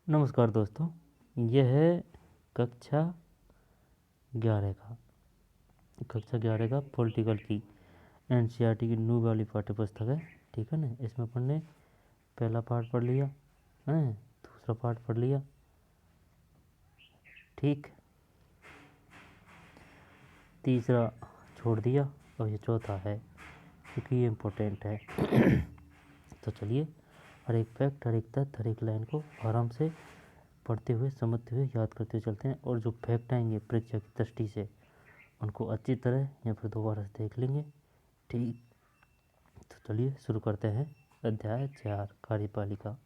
नमस्कार दोस्तों, यह है कक्षा 11 का पॉलिटिकल की एनसीईआरटी की न्यू वाली पाठ्य पुस्तक है। ठीक है ना। इसमें अपन ने पहला पार्ट पढ़ लिया है, दूसरा पार्ट पढ़ लिया, ठीक, तीसरा छोड़ दिया और ये चौथा है क्योंकि ये इम्पोर्टेंट है। तो चलिए हर एक फैक्ट, हर एक तथ्य, हर एक लाइन को आराम से पढ़ते हुए, समझते हुए, याद करते हुए चलते हैं। और जो फैक्ट आएंगे परीक्षा की दृष्टि से उनको अच्छी तरह या फिर दोबारा से देख लेंगे। ठीक, तो चलिए शुरू करते हैं। अध्याय 4 कार्यपालिका।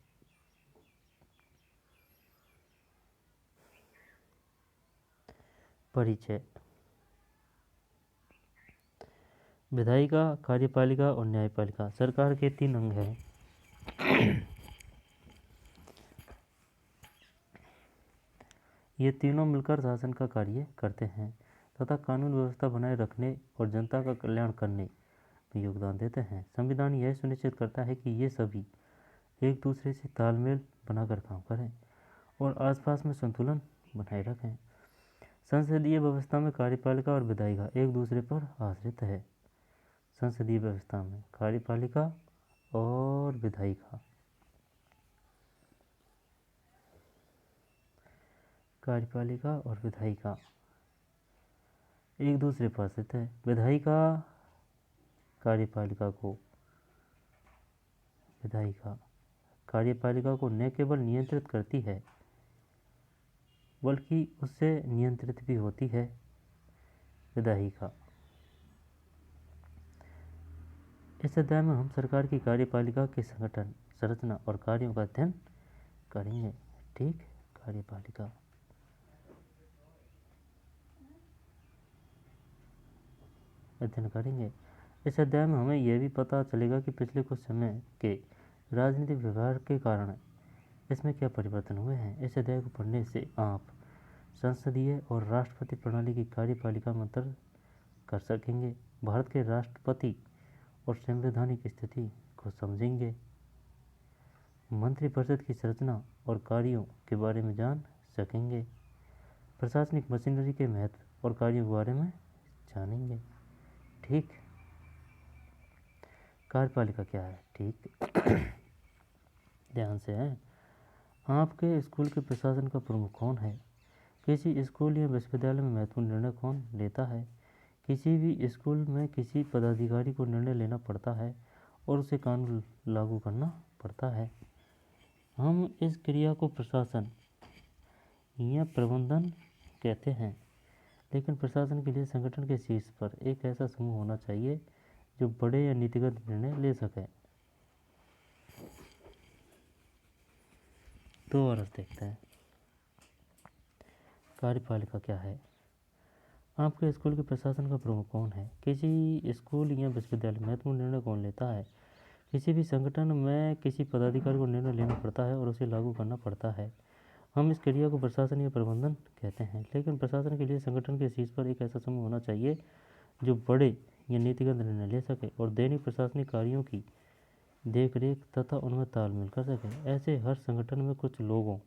परिचय। विधायिका, कार्यपालिका और न्यायपालिका सरकार के 3 अंग हैं। ये तीनों मिलकर शासन का कार्य करते हैं तथा कानून व्यवस्था बनाए रखने और जनता का कल्याण करने में योगदान देते हैं। संविधान यह सुनिश्चित करता है कि ये सभी एक दूसरे से तालमेल बनाकर काम करें और आसपास में संतुलन बनाए रखें। संसदीय व्यवस्था में कार्यपालिका और विधायिका एक दूसरे पर आश्रित है। संसदीय व्यवस्था में कार्यपालिका और विधायिका और विधायिका एक दूसरे पर आश्रित है। विधायिका कार्यपालिका को न केवल नियंत्रित करती है बल्कि उससे नियंत्रित भी होती है। विधायिका। इस अध्याय में हम सरकार की कार्यपालिका के संगठन, संरचना और कार्यों का अध्ययन करेंगे। ठीक, कार्यपालिका। अध्ययन करेंगे। इस अध्याय में हमें यह भी पता चलेगा कि पिछले कुछ समय के राजनीतिक व्यवहार के कारण इसमें क्या परिवर्तन हुए हैं। इस अध्याय को पढ़ने से आप संसदीय और राष्ट्रपति प्रणाली की कार्यपालिका में अंतर कर सकेंगे, भारत के राष्ट्रपति और संवैधानिक स्थिति को समझेंगे, मंत्रिपरिषद की संरचना और कार्यों के बारे में जान सकेंगे, प्रशासनिक मशीनरी के महत्व और कार्यों के बारे में जानेंगे। ठीक, कार्यपालिका क्या है। ठीक, ध्यान से है। आपके स्कूल के प्रशासन का प्रमुख कौन है। किसी स्कूल या विश्वविद्यालय में महत्वपूर्ण निर्णय कौन लेता है। किसी भी स्कूल में किसी पदाधिकारी को निर्णय लेना पड़ता है और उसे कानून लागू करना पड़ता है। हम इस क्रिया को प्रशासन या प्रबंधन कहते हैं। लेकिन प्रशासन के लिए संगठन के शीर्ष पर एक ऐसा समूह होना चाहिए जो बड़े या नीतिगत निर्णय ले सके। दो वर्ष देखते हैं। कार्यपालिका क्या है। आपके स्कूल के प्रशासन का प्रमुख कौन है। किसी स्कूल या विश्वविद्यालय में महत्वपूर्ण निर्णय कौन लेता है। किसी भी संगठन में किसी पदाधिकारी को निर्णय लेना पड़ता है और उसे लागू करना पड़ता है। हम इस क्रिया को प्रशासन या प्रबंधन कहते हैं। लेकिन प्रशासन के लिए संगठन के शीर्ष पर एक ऐसा समूह होना चाहिए जो बड़े या नीतिगत निर्णय ले सके और दैनिक प्रशासनिक कार्यों की देखरेख तथा उनमें तालमेल कर सके। ऐसे हर संगठन में कुछ लोगों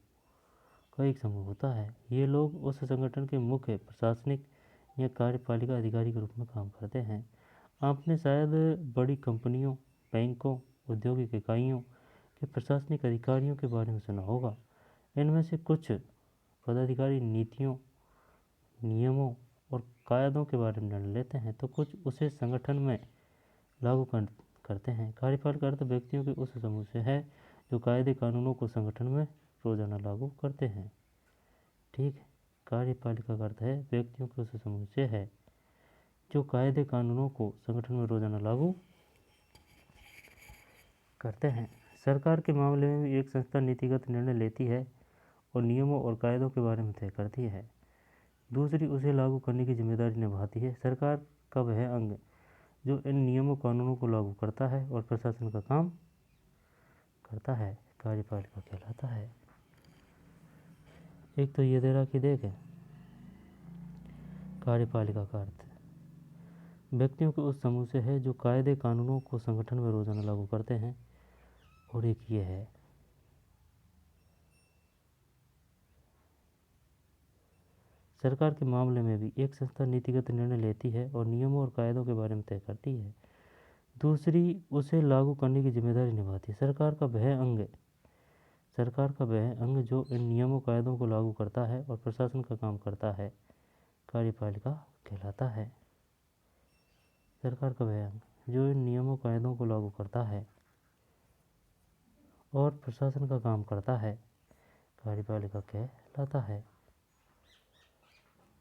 का एक समूह होता है। ये लोग उस संगठन के मुख्य प्रशासनिक या कार्यपालिका अधिकारी के रूप में काम करते हैं। आपने शायद बड़ी कंपनियों, बैंकों, औद्योगिक इकाइयों के प्रशासनिक अधिकारियों के बारे में सुना होगा। इनमें से कुछ पदाधिकारी नीतियों, नियमों और कायदों के बारे में निर्णय लेते हैं तो कुछ उसे संगठन में लागू करते हैं। कार्यपालिका अर्थ व्यक्तियों के उस समूह से है जो कायदे कानूनों को संगठन में रोजाना लागू करते हैं। ठीक, कार्यपालिका का अर्थ है व्यक्तियों के उस समूह से है जो कायदे कानूनों को संगठन में रोजाना लागू करते हैं। सरकार के मामले में भी एक संस्था नीतिगत निर्णय लेती है और नियमों और कायदों के बारे में तय करती है। दूसरी उसे लागू करने की जिम्मेदारी निभाती है। सरकार का वह अंग जो इन नियमों कानूनों को लागू करता है और प्रशासन का काम करता है, कार्यपालिका कहलाता है। एक तो ये दे रहा कि देख, कार्यपालिका का अर्थ व्यक्तियों के उस समूह से है जो कायदे कानूनों को संगठन में रोजाना लागू करते हैं। और एक ये है सरकार के मामले में भी एक संस्था नीतिगत निर्णय लेती है और नियमों और कायदों के बारे में तय करती है। दूसरी उसे लागू करने की जिम्मेदारी निभाती है। सरकार का वह अंग जो इन नियमों कायदों को लागू करता है और प्रशासन का काम करता है कार्यपालिका कहलाता है। सरकार का वह अंग जो इन नियमों कायदों को लागू करता है और प्रशासन का काम करता है कार्यपालिका कहलाता है।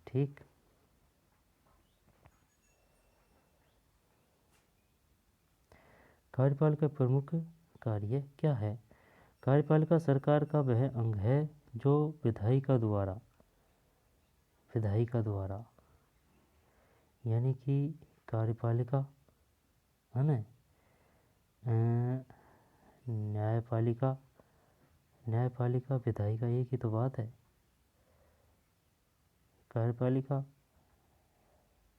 ठीक। कार्यपालिका प्रमुख कार्य क्या है? कार्यपालिका सरकार का वह अंग है जो विधायिका द्वारा यानी कि कार्यपालिका है ना, न्यायपालिका विधायिका एक ही तो बात है। कार्यपालिका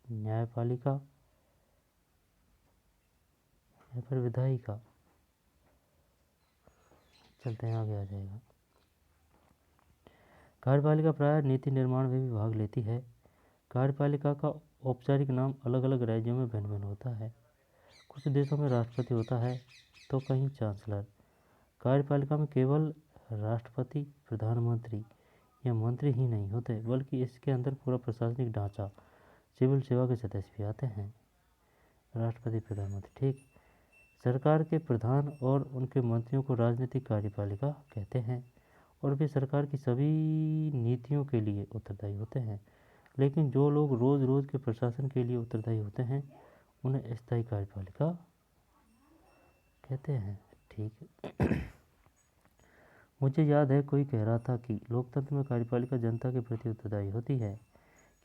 न्यायपालिका या फिर विधायिका, चलते हैं आगे आ जाएगा। कार्यपालिका प्रायः नीति निर्माण में भी भाग लेती है। कार्यपालिका का औपचारिक नाम अलग अलग राज्यों में भिन्न भिन्न होता है। कुछ देशों में राष्ट्रपति होता है तो कहीं चांसलर। कार्यपालिका में केवल राष्ट्रपति, प्रधानमंत्री या मंत्री ही नहीं होते बल्कि इसके अंदर पूरा प्रशासनिक ढांचा, सिविल सेवा के सदस्य भी आते हैं। राष्ट्रपति, प्रधानमंत्री। ठीक। सरकार के प्रधान और उनके मंत्रियों को राजनीतिक कार्यपालिका कहते हैं और वे सरकार की सभी नीतियों के लिए उत्तरदायी होते हैं। लेकिन जो लोग रोज रोज के प्रशासन के लिए उत्तरदायी होते हैं उन्हें स्थायी कार्यपालिका कहते हैं। ठीक। मुझे याद है कोई कह रहा था कि लोकतंत्र में कार्यपालिका जनता के प्रति उत्तरदायी होती है।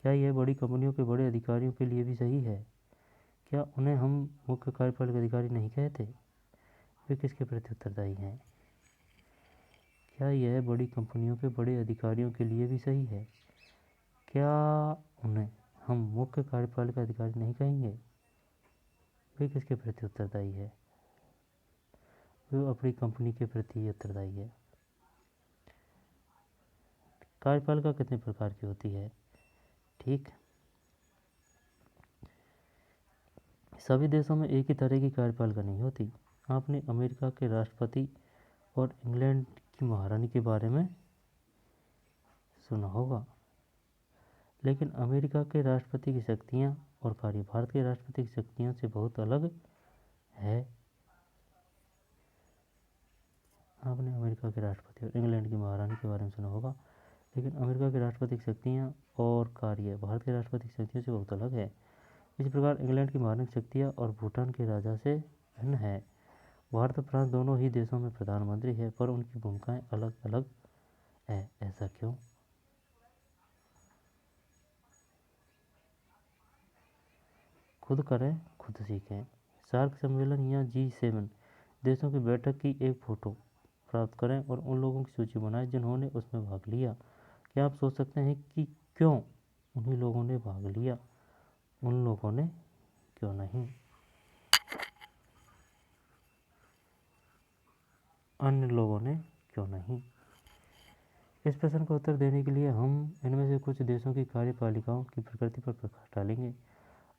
क्या यह बड़ी कंपनियों के बड़े अधिकारियों के लिए भी सही है? क्या उन्हें हम मुख्य कार्यपालिका अधिकारी नहीं कहते? वे किसके प्रति उत्तरदायी हैं? क्या यह बड़ी कंपनियों के बड़े अधिकारियों के लिए भी सही है? क्या उन्हें हम मुख्य कार्यपालिका अधिकारी नहीं कहेंगे? वे किसके प्रति उत्तरदायी है? वे अपनी कंपनी के प्रति उत्तरदायी है। कार्यपालिका कितने प्रकार की होती है? ठीक। सभी देशों में एक ही तरह की कार्यपालिका नहीं होती। आपने अमेरिका के राष्ट्रपति और इंग्लैंड की महारानी के बारे में सुना होगा, लेकिन अमेरिका के राष्ट्रपति की शक्तियां और कार्य भारत के राष्ट्रपति की शक्तियों से बहुत अलग है। आपने अमेरिका के राष्ट्रपति और इंग्लैंड की महारानी के बारे में सुना होगा, लेकिन अमेरिका के राष्ट्रपति की शक्तियां और कार्य भारत के राष्ट्रपति की शक्तियों से बहुत अलग है। इसी प्रकार इंग्लैंड की महारानी की शक्तियां और भूटान के राजा से भिन्न है। भारत और फ्रांस दोनों ही देशों में प्रधानमंत्री है, पर उनकी भूमिकाएं अलग अलग है। ऐसा क्यों? खुद करें, खुद सीखें। सार्क सम्मेलन या G7 देशों की बैठक की एक फ़ोटो प्राप्त करें और उन लोगों की सूची बनाएं जिन्होंने उसमें भाग लिया। क्या आप सोच सकते हैं कि क्यों उन्हीं लोगों ने भाग लिया, उन लोगों ने क्यों नहीं? अन्य लोगों ने क्यों नहीं? इस प्रश्न का उत्तर देने के लिए हम इनमें से कुछ देशों की कार्यपालिकाओं की प्रकृति पर प्रकाश डालेंगे।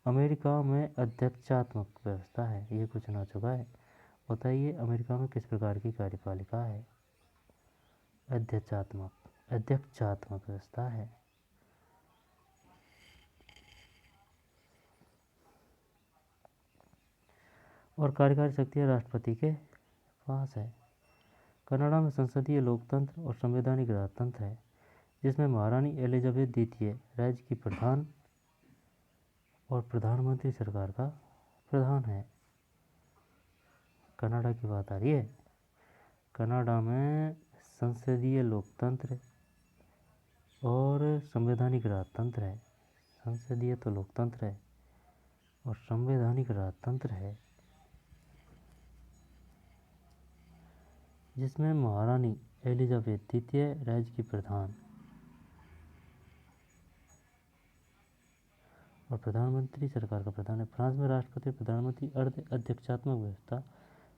अमेरिका में अध्यक्षात्मक व्यवस्था है, ये क्वेश्चन आ चुका है। बताइए अमेरिका में किस प्रकार की कार्यपालिका है? अध्यक्षात्मक व्यवस्था है। और कार्यकारी शक्तियाँ राष्ट्रपति के पास है। कनाडा में संसदीय लोकतंत्र और संवैधानिक राजतंत्र है, जिसमें महारानी एलिजाबेथ द्वितीय राज्य की प्रधान और प्रधानमंत्री सरकार का प्रधान है। कनाडा की बात आ रही है। कनाडा में संसदीय लोकतंत्र और संवैधानिक राजतंत्र है। संसदीय तो लोकतंत्र है और संवैधानिक राजतंत्र है, जिसमें महारानी एलिजाबेथ द्वितीय राज्य की प्रधान और प्रधानमंत्री सरकार का प्रधान है। फ्रांस में राष्ट्रपति प्रधानमंत्री अर्ध अध्यक्षात्मक व्यवस्था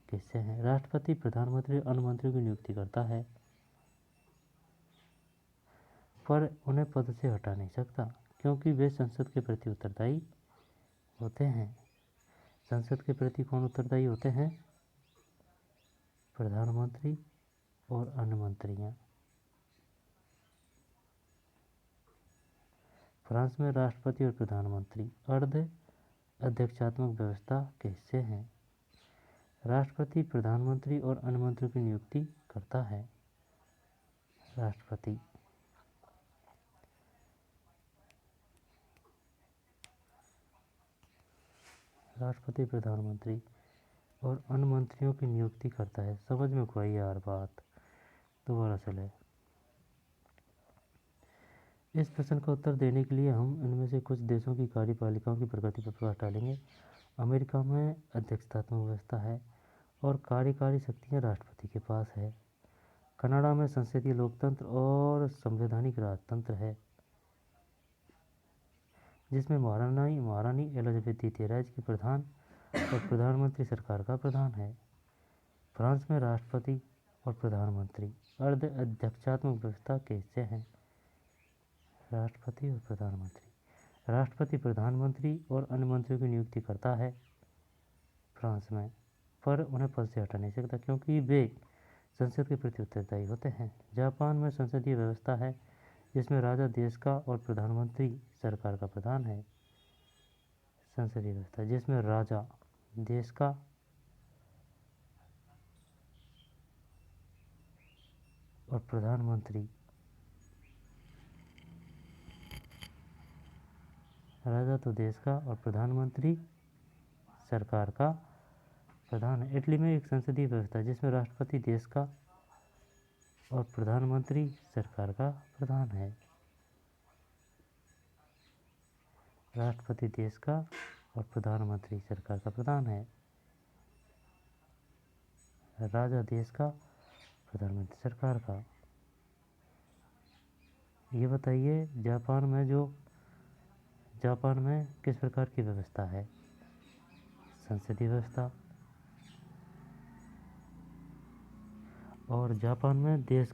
किससे है? राष्ट्रपति प्रधानमंत्री और अन्य मंत्रियों की नियुक्ति करता है। पर उन्हें पद से हटा नहीं सकता क्योंकि वे संसद के प्रति उत्तरदायी होते हैं। संसद के प्रति कौन उत्तरदायी होते हैं? प्रधानमंत्री और अन्य मंत्रियां। फ्रांस में राष्ट्रपति और प्रधानमंत्री अर्ध अध्यक्षात्मक व्यवस्था के हिस्से हैं। राष्ट्रपति प्रधानमंत्री और अन्य मंत्रियों की नियुक्ति करता है। राष्ट्रपति प्रधानमंत्री और अन्य मंत्रियों की नियुक्ति करता है। समझ में कोई यार बात? दोबारा से ले। इस प्रश्न का उत्तर देने के लिए हम इनमें से कुछ देशों की कार्यपालिकाओं की प्रगति पर प्रकाश डालेंगे। अमेरिका में अध्यक्षतात्मक व्यवस्था है और कार्यकारी शक्तियां राष्ट्रपति के पास है। कनाडा में संसदीय लोकतंत्र और संवैधानिक राजतंत्र है जिसमें महारानी एलिजाबेथ द्वितीय राज्य के प्रधान और प्रधानमंत्री सरकार का प्रधान है। फ्रांस में राष्ट्रपति और प्रधानमंत्री अर्ध अध्यक्षात्मक व्यवस्था के हिस्से हैं। राष्ट्रपति और प्रधानमंत्री। राष्ट्रपति प्रधानमंत्री और अन्य मंत्रियों की नियुक्ति करता है फ्रांस में, पर उन्हें पद से हटा नहीं सकता क्योंकि वे संसद के प्रति उत्तरदायी होते हैं। जापान में संसदीय व्यवस्था है जिसमें राजा देश का और प्रधानमंत्री सरकार का प्रधान है। संसदीय व्यवस्था जिसमें राजा देश का और प्रधानमंत्री राजा तो देश का और प्रधानमंत्री सरकार का प्रधान है। इटली में एक संसदीय व्यवस्था जिसमें राष्ट्रपति देश का और प्रधानमंत्री सरकार का प्रधान है। राष्ट्रपति देश का और प्रधानमंत्री सरकार का प्रधान है। राजा देश का, प्रधानमंत्री सरकार का। ये बताइए जापान में किस प्रकार की व्यवस्था है? संसदीय व्यवस्था। और जापान में देश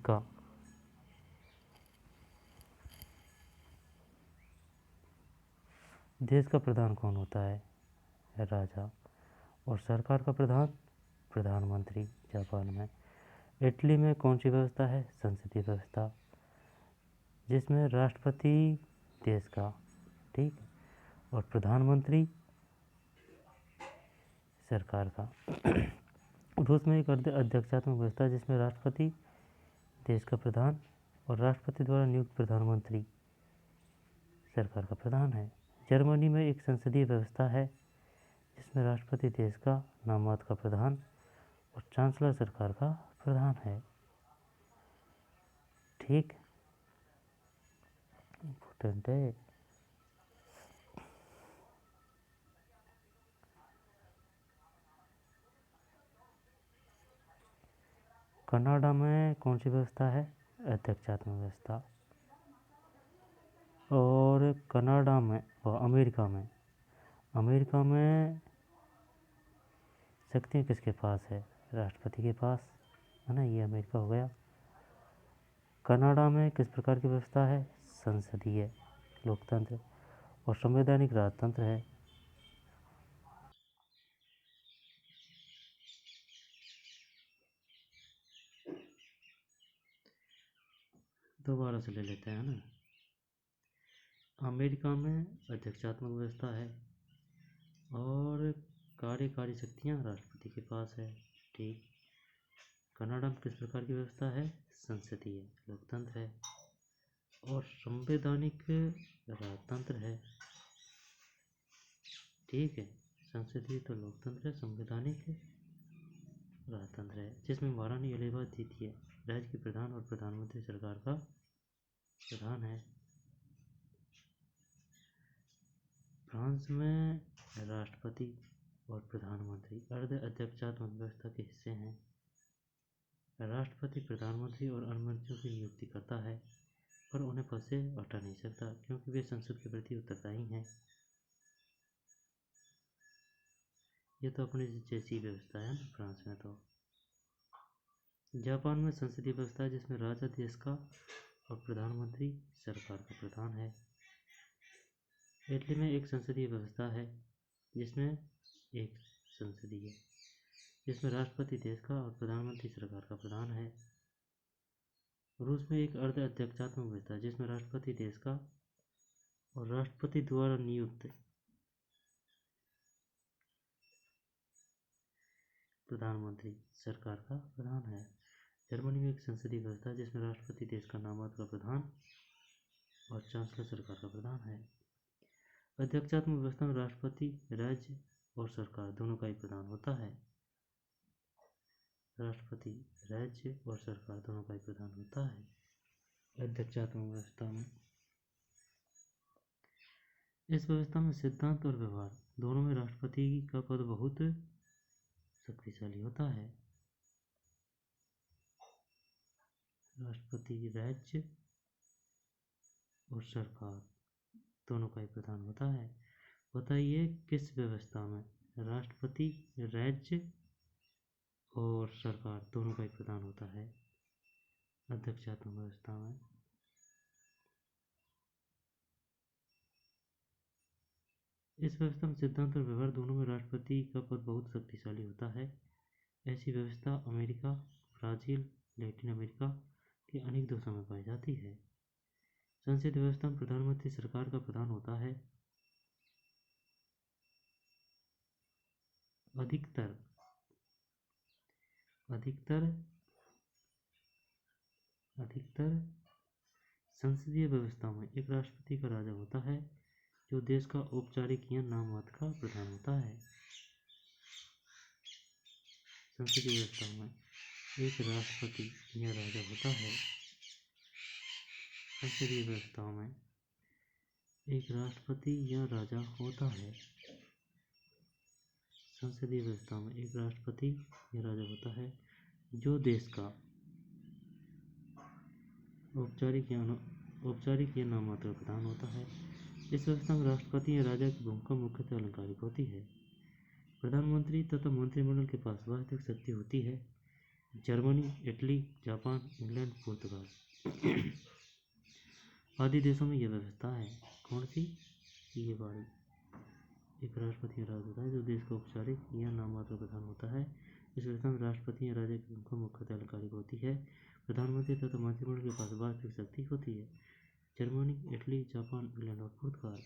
का प्रधान कौन होता है? राजा। और सरकार का प्रधान प्रधानमंत्री जापान में। इटली में कौन सी व्यवस्था है? संसदीय व्यवस्था जिसमें राष्ट्रपति देश का, ठीक, और प्रधानमंत्री सरकार का। रूस में एक अर्ध अध्यक्षात्मक व्यवस्था जिसमें राष्ट्रपति देश का प्रधान और राष्ट्रपति द्वारा नियुक्त प्रधानमंत्री सरकार का प्रधान है। जर्मनी में एक संसदीय व्यवस्था है जिसमें राष्ट्रपति देश का नाममात्र का प्रधान और चांसलर सरकार का प्रधान है। ठीक, इम्पोर्टेंट है। कनाडा में कौन सी व्यवस्था है? अध्यक्षात्मक व्यवस्था। और कनाडा में और अमेरिका में शक्तियाँ किसके पास है? राष्ट्रपति के पास है ना। ये अमेरिका हो गया। कनाडा में किस प्रकार की व्यवस्था है? संसदीय लोकतंत्र और संवैधानिक राजतंत्र है। दोबारा से ले लेते हैं ना। अमेरिका में अध्यक्षात्मक व्यवस्था है और कार्यकारी शक्तियाँ राष्ट्रपति के पास है। ठीक। कनाडा में किस प्रकार की व्यवस्था है? संसदीय लोकतंत्र है और संवैधानिक राजतंत्र है। ठीक है, संसदीय तो लोकतंत्र है, संवैधानिक राजतंत्र है जिसमें महारानी एलिजाबेथ द्वितीय राज्य के प्रधान और प्रधानमंत्री सरकार का प्रधान है। फ्रांस में राष्ट्रपति और प्रधानमंत्री अर्ध अध्यक्षात्मक व्यवस्था के हिस्से हैं। राष्ट्रपति प्रधानमंत्री और अन्य मंत्रियों की नियुक्ति करता है पर उन्हें पद से हटा नहीं सकता क्योंकि वे संसद के प्रति उत्तरदायी हैं। ये तो अपनी जैसी व्यवस्था है ना फ्रांस में। तो जापान में संसदीय व्यवस्था है जिसमें राजा देश का और प्रधानमंत्री सरकार का प्रधान है। इटली में एक संसदीय व्यवस्था है जिसमें राष्ट्रपति देश का और प्रधानमंत्री सरकार का प्रधान है। रूस में एक अर्ध अध्यक्षात्मक व्यवस्था है जिसमें राष्ट्रपति देश का और राष्ट्रपति द्वारा नियुक्त प्रधानमंत्री सरकार का प्रधान है। जर्मनी में एक संसदीय व्यवस्था है जिसमें राष्ट्रपति देश का नाममात्र का प्रधान और चांसलर सरकार का प्रधान है। अध्यक्षात्मक व्यवस्था में राष्ट्रपति, राज्य और सरकार दोनों का ही प्रधान होता है। राष्ट्रपति, राज्य और सरकार दोनों का ही प्रधान होता है अध्यक्षात्मक व्यवस्था में। इस व्यवस्था में सिद्धांत और व्यवहार दोनों में राष्ट्रपति का पद बहुत शक्तिशाली होता है। राष्ट्रपति, राज्य और सरकार दोनों का ही प्रधान होता है। बताइए किस व्यवस्था में राष्ट्रपति, राज्य और सरकार दोनों का ही प्रधान होता है अध्यक्षात्मक व्यवस्था में। इस व्यवस्था में सिद्धांत और व्यवहार दोनों में राष्ट्रपति का पद बहुत शक्तिशाली होता है। ऐसी व्यवस्था अमेरिका, ब्राज़ील, लैटिन अमेरिका के अनेक देशों में पाई जाती है। संसदीय व्यवस्था में प्रधानमंत्री सरकार का प्रधान होता है। अधिकतर संसदीय व्यवस्था में एक राष्ट्रपति का राजा होता है जो देश का औपचारिक या नाममात्र का प्रधान होता है। संसदीय व्यवस्था में एक राष्ट्रपति या राजा होता है। संसदीय व्यवस्था में एक राष्ट्रपति या राजा होता है। संसदीय व्यवस्था में एक राष्ट्रपति या राजा होता है जो देश का औपचारिक या नाममात्र प्रधान होता है। इस व्यवस्था में राष्ट्रपति या राजा की भूमिका मुख्यतः अलंकारिक होती है। प्रधानमंत्री तथा मंत्रिमंडल के पास वास्तविक शक्ति होती है। जर्मनी, इटली, जापान, इंग्लैंड, पुर्तगाल आदि देशों में यह व्यवस्था है। कौन सी? ये वाली। एक राष्ट्रपति या राजा होता है जो देश का औपचारिक या नाममात्र प्रधान होता है। इस व्यवस्था में राष्ट्रपति या राजा की भूमिका मुख्यतः अलंकारिक होती है। प्रधानमंत्री तथा मंत्रिमंडल के पास वास्तविक शक्ति होती है। जर्मनी, इटली, जापान, इंग्लैंड और पुर्तगाल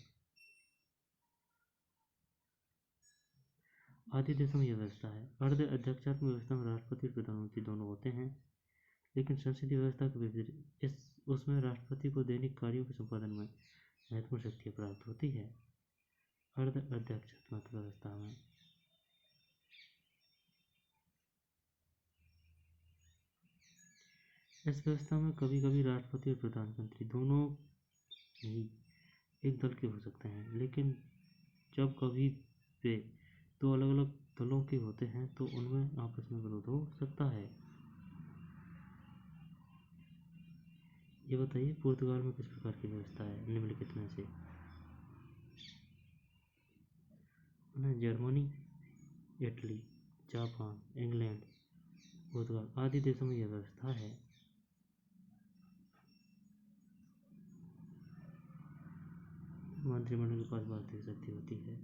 आदि देशों में यह व्यवस्था है। अर्ध अध्यक्षात्मक व्यवस्था में राष्ट्रपति और प्रधानमंत्री दोनों होते हैं, लेकिन संसदीय व्यवस्था के विपरीत उसमें राष्ट्रपति को दैनिक कार्यों के संपादन में महत्वपूर्ण शक्तियाँ प्राप्त होती है। अर्ध अध्यक्षात्मक व्यवस्था में इस व्यवस्था में कभी कभी राष्ट्रपति और प्रधानमंत्री दोनों ही एक दल के हो सकते हैं, लेकिन जब कभी वे दो अलग अलग दलों के होते हैं तो उनमें आपस में विरोध हो सकता है। ये बताइए पुर्तगाल में किस प्रकार की व्यवस्था है निम्नलिखित में से? जर्मनी, इटली, जापान, इंग्लैंड, पुर्तगाल आदि देशों में यह व्यवस्था है। मंत्रिमंडल के पास वास्तविक शक्ति होती है।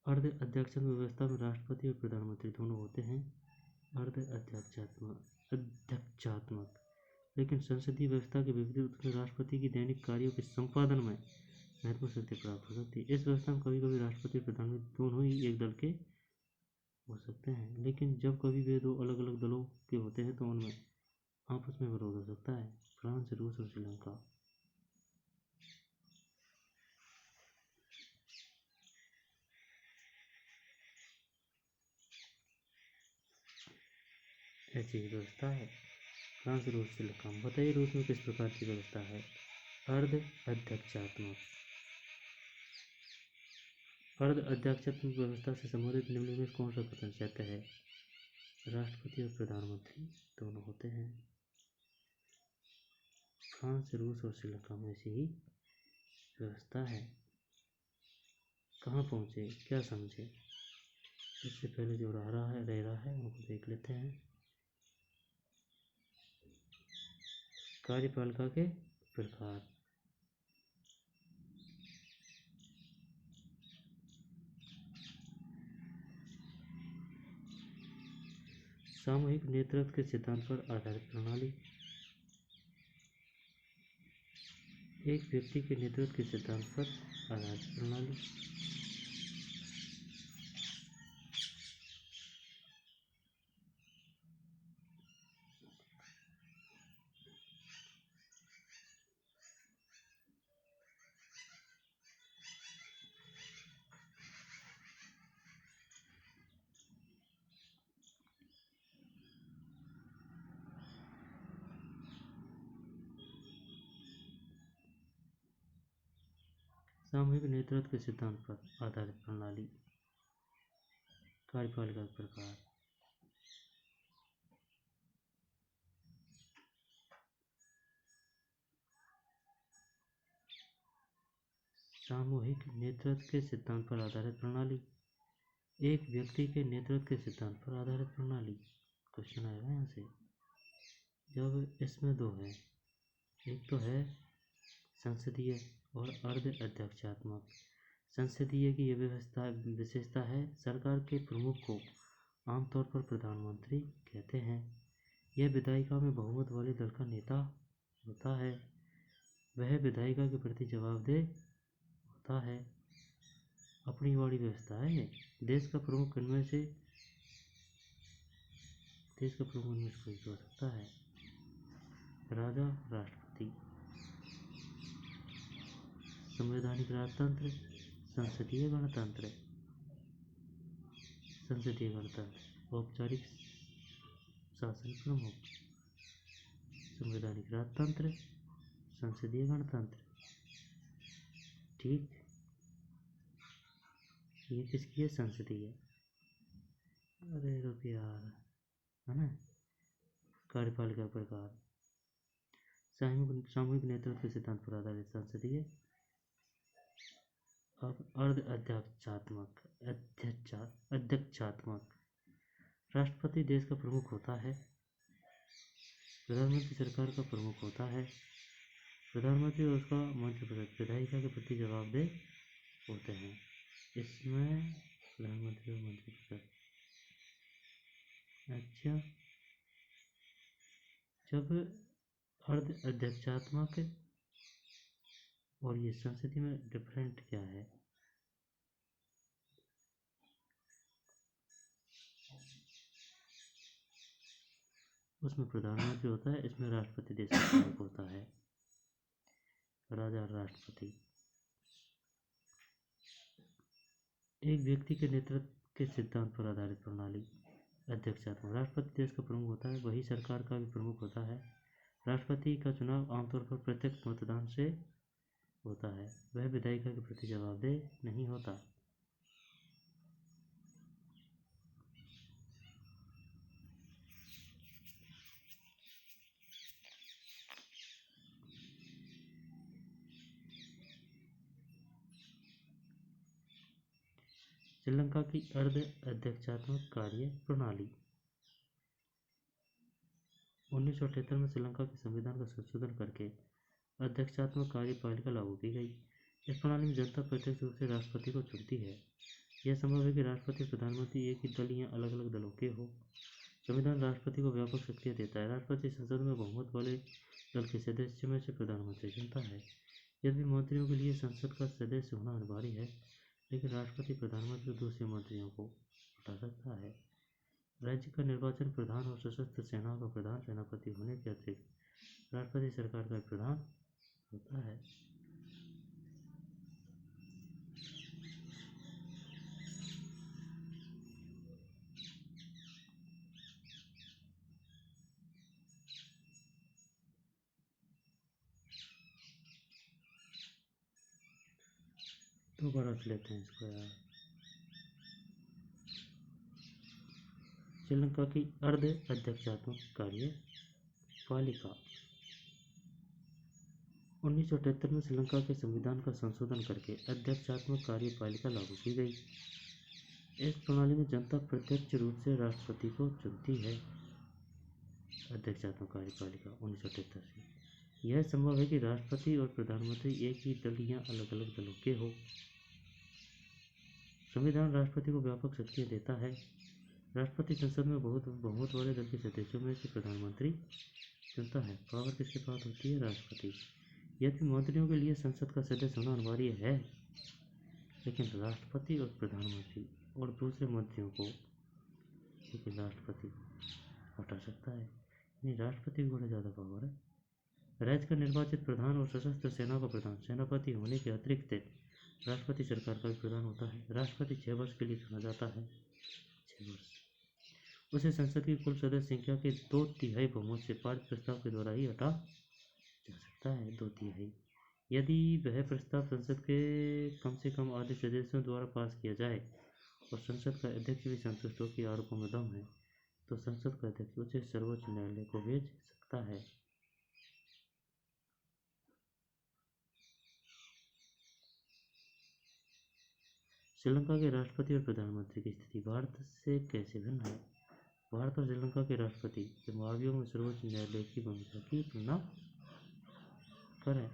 अर्ध अध्यक्षात्मक व्यवस्था में राष्ट्रपति और प्रधानमंत्री दोनों होते हैं। अर्ध अध्यक्षात्मक लेकिन संसदीय व्यवस्था के विपरीत उसमें राष्ट्रपति की दैनिक कार्यों के संपादन में महत्वपूर्ण शक्ति प्राप्त हो सकती है। इस व्यवस्था में कभी कभी राष्ट्रपति और प्रधानमंत्री दोनों ही एक दल के हो सकते हैं, लेकिन जब कभी वे दो अलग अलग दलों के होते हैं तो उनमें आपस में विरोध हो सकता है। फ्रांस, रूस और श्रीलंका ऐसी व्यवस्था है। फ्रांस, रूस, श्रीलंका। बताइए रूस में किस प्रकार की व्यवस्था है? अर्ध अध्यक्षात्मक। अर्ध अध्यक्षात्मक व्यवस्था से संबंधित निम्न में कौन सा कथन सत्य है? राष्ट्रपति और प्रधानमंत्री दोनों होते हैं। फ्रांस, रूस और श्रीलंका में ऐसी ही व्यवस्था है। कहाँ पहुँचे, क्या समझे? इससे पहले जो रह रहा है उनको देख लेते हैं। कार्यपालिका के प्रकार। सामूहिक नेतृत्व के सिद्धांत पर आधारित प्रणाली। एक व्यक्ति के नेतृत्व के सिद्धांत पर आधारित प्रणाली। सामूहिक नेतृत्व के सिद्धांत पर आधारित प्रणाली। कार्यपालिका के प्रकार। सामूहिक नेतृत्व के सिद्धांत पर आधारित प्रणाली। एक व्यक्ति के नेतृत्व के सिद्धांत पर आधारित प्रणाली। क्वेश्चन आएगा यहाँ से। जब इसमें दो है, एक तो है संसदीय और अर्ध अध्यक्षात्मक। संसदीय की यह विशेषता है, सरकार के प्रमुख को आमतौर पर प्रधानमंत्री कहते हैं। यह विधायिका में बहुमत वाले दल का नेता होता है। वह विधायिका के प्रति जवाबदेह होता है। अपनी वाली व्यवस्था है। ये देश का प्रमुख इनमें से कोई हो सकता है। राजा, राष्ट्रपति। संवैधानिक राजतंत्र, संसदीय गणतंत्र। संसदीय गणतंत्र। औपचारिक शासन प्रमुख। संवैधानिक राजतंत्र, संसदीय गणतंत्र। ठीक, ये किसकी है? संसदीय। अरे रुक यार, है ना। कार्यपालिका प्रकार। सामूहिक नेतृत्व के सिद्धांत पर आधारित संसदीय। अब अर्ध अध्यक्षात्मक। अध्यक्षात्मक। राष्ट्रपति देश का प्रमुख होता है। प्रधानमंत्री सरकार का प्रमुख होता है। प्रधानमंत्री और उसका मंत्रिपरिषद विधायिका के प्रति जवाबदेह होते हैं। इसमें प्रधानमंत्री और मंत्रिपरिषद। अच्छा, जब अर्ध अध्यक्षात्मक और ये संसदीय में डिफरेंट क्या है? उसमें प्रधानमंत्री होता है, इसमें राष्ट्रपति देश का प्रमुख होता है। राजा, राष्ट्रपति। एक व्यक्ति के नेतृत्व के सिद्धांत पर आधारित प्रणाली। अध्यक्षात्मक। राष्ट्रपति देश का प्रमुख होता है, वही सरकार का भी प्रमुख होता है। राष्ट्रपति का चुनाव आमतौर पर प्रत्यक्ष मतदान से होता है। वह विधायिका के प्रति जवाबदेह नहीं होता। श्रीलंका की अर्ध अध्यक्षात्मक कार्य प्रणाली। 1978 में श्रीलंका के संविधान का संशोधन करके अध्यक्षात्मक कार्यपालिका लागू की गई। इस प्रणाली में जनता प्रत्यक्ष रूप से राष्ट्रपति को चुनती है। यह संभव है कि राष्ट्रपति और प्रधानमंत्री एक ही दल या अलग अलग दलों के हो। संविधान राष्ट्रपति को व्यापक शक्तियाँ देता है। राष्ट्रपति संसद में बहुमत वाले दल के सदस्य में से प्रधानमंत्री चुनता है। यदि मंत्रियों के लिए संसद का सदस्य होना अनिवार्य है, लेकिन राष्ट्रपति प्रधानमंत्री और दूसरे मंत्रियों को हटा सकता है। राज्य का निर्वाचन प्रधान और सशस्त्र सेनाओं का प्रधान सेनापति होने के अतिरिक्त राष्ट्रपति सरकार का प्रधान होता है। दोबारा से लेते हैं इसको यार। श्रीलंका की अर्ध अध्यक्षात्मक कार्यपालिका। 1978 में श्रीलंका के संविधान का संशोधन करके अध्यक्षात्मक कार्यपालिका लागू की गई। इस प्रणाली में जनता प्रत्यक्ष रूप से राष्ट्रपति को चुनती है। अध्यक्षात्मक कार्यपालिका 1978 से यह संभव है कि राष्ट्रपति और प्रधानमंत्री एक ही दल या अलग अलग दलों के हो। संविधान राष्ट्रपति को व्यापक शक्तियाँ देता है। राष्ट्रपति संसद में बहुत वाले दल के सदस्यों में से प्रधानमंत्री चुनता है। पावर किसके पास होती है? राष्ट्रपति। यदि मंत्रियों के लिए संसद का सदस्य होना अनिवार्य है, लेकिन राष्ट्रपति और प्रधानमंत्री और दूसरे मंत्रियों को लेकिन राष्ट्रपति हटा सकता है। यानी राष्ट्रपति को बड़ा ज़्यादा पावर है। राज्य का निर्वाचित प्रधान और सशस्त्र सेना का प्रधान सेनापति होने के अतिरिक्त राष्ट्रपति सरकार का भी प्रधान होता है। राष्ट्रपति 6 वर्ष के लिए चुना जाता है। 6 वर्ष उसे संसद की कुल सदस्य संख्या के 2/3 बहुमत से पारित प्रस्ताव के द्वारा ही हटा जा सकता है। 2/3 यदि वह प्रस्ताव संसद के कम से कम आधे सदस्यों द्वारा पास किया जाए और संसद का अध्यक्ष भी संतुष्ट हो कि आरोपों में दम है, तो संसद का अध्यक्ष उसे सर्वोच्च न्यायालय को भेज सकता है। श्रीलंका के राष्ट्रपति और प्रधानमंत्री की स्थिति भारत से कैसे भिन्न है? भारत और श्रीलंका के राष्ट्रपति के मामलों में सर्वोच्च न्यायालय की भूमिका की तुलना करें।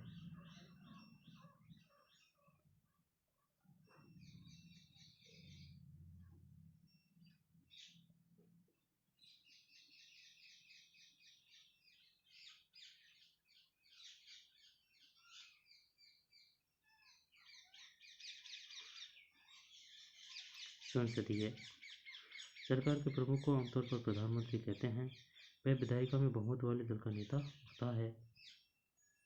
संसदीय सरकार के प्रमुख को आमतौर पर प्रधानमंत्री कहते हैं। वह विधायिका में बहुमत वाले दल का नेता होता है।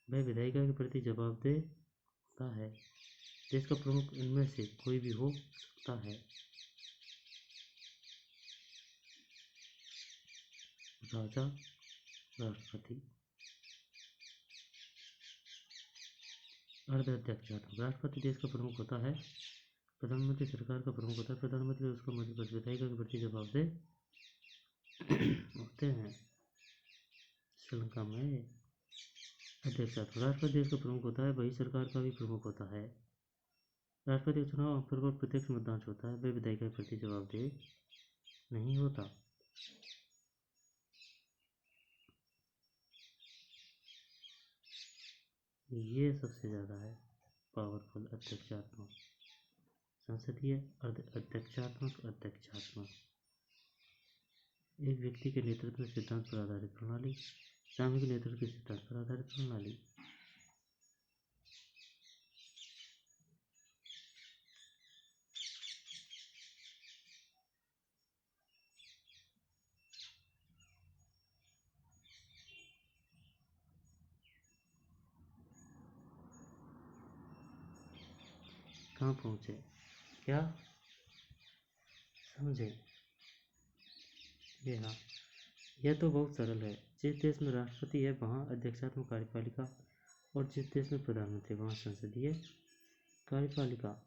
वह विधायिका के प्रति जवाबदेह होता है। देश का प्रमुख इनमें से कोई भी हो सकता है। राजा, राष्ट्रपति। अर्धअध्यक्षात्मक राष्ट्रपति देश का प्रमुख होता है। प्रधानमंत्री सरकार का प्रमुख होता है। प्रधानमंत्री उसका मध्यप्रदेश विधायिका के प्रति जवाबदेह होते हैं। श्रीलंका में अध्यक्षात्मक राष्ट्रपति देश का प्रमुख होता है। वही सरकार का भी प्रमुख होता है। राष्ट्रपति का चुनाव आमतौर पर प्रत्यक्ष मतदान से होता है। वह विधायिका के प्रति जवाबदेह नहीं होता। ये सबसे ज़्यादा है पावरफुल अध्यक्षात्मक। संसदीय अध्यक्षात्मक एक व्यक्ति के नेतृत्व सिद्धांत पर आधारित प्रणाली। सामूहिक नेतृत्व के सिद्धांत पर आधारित प्रणाली। कहाँ पहुँचे? क्या समझे? ये हाँ, यह तो बहुत सरल है। जिस देश में राष्ट्रपति है वहाँ अध्यक्षात्मक कार्यपालिका और जिस देश में प्रधानमंत्री वहाँ संसदीय कार्यपालिका।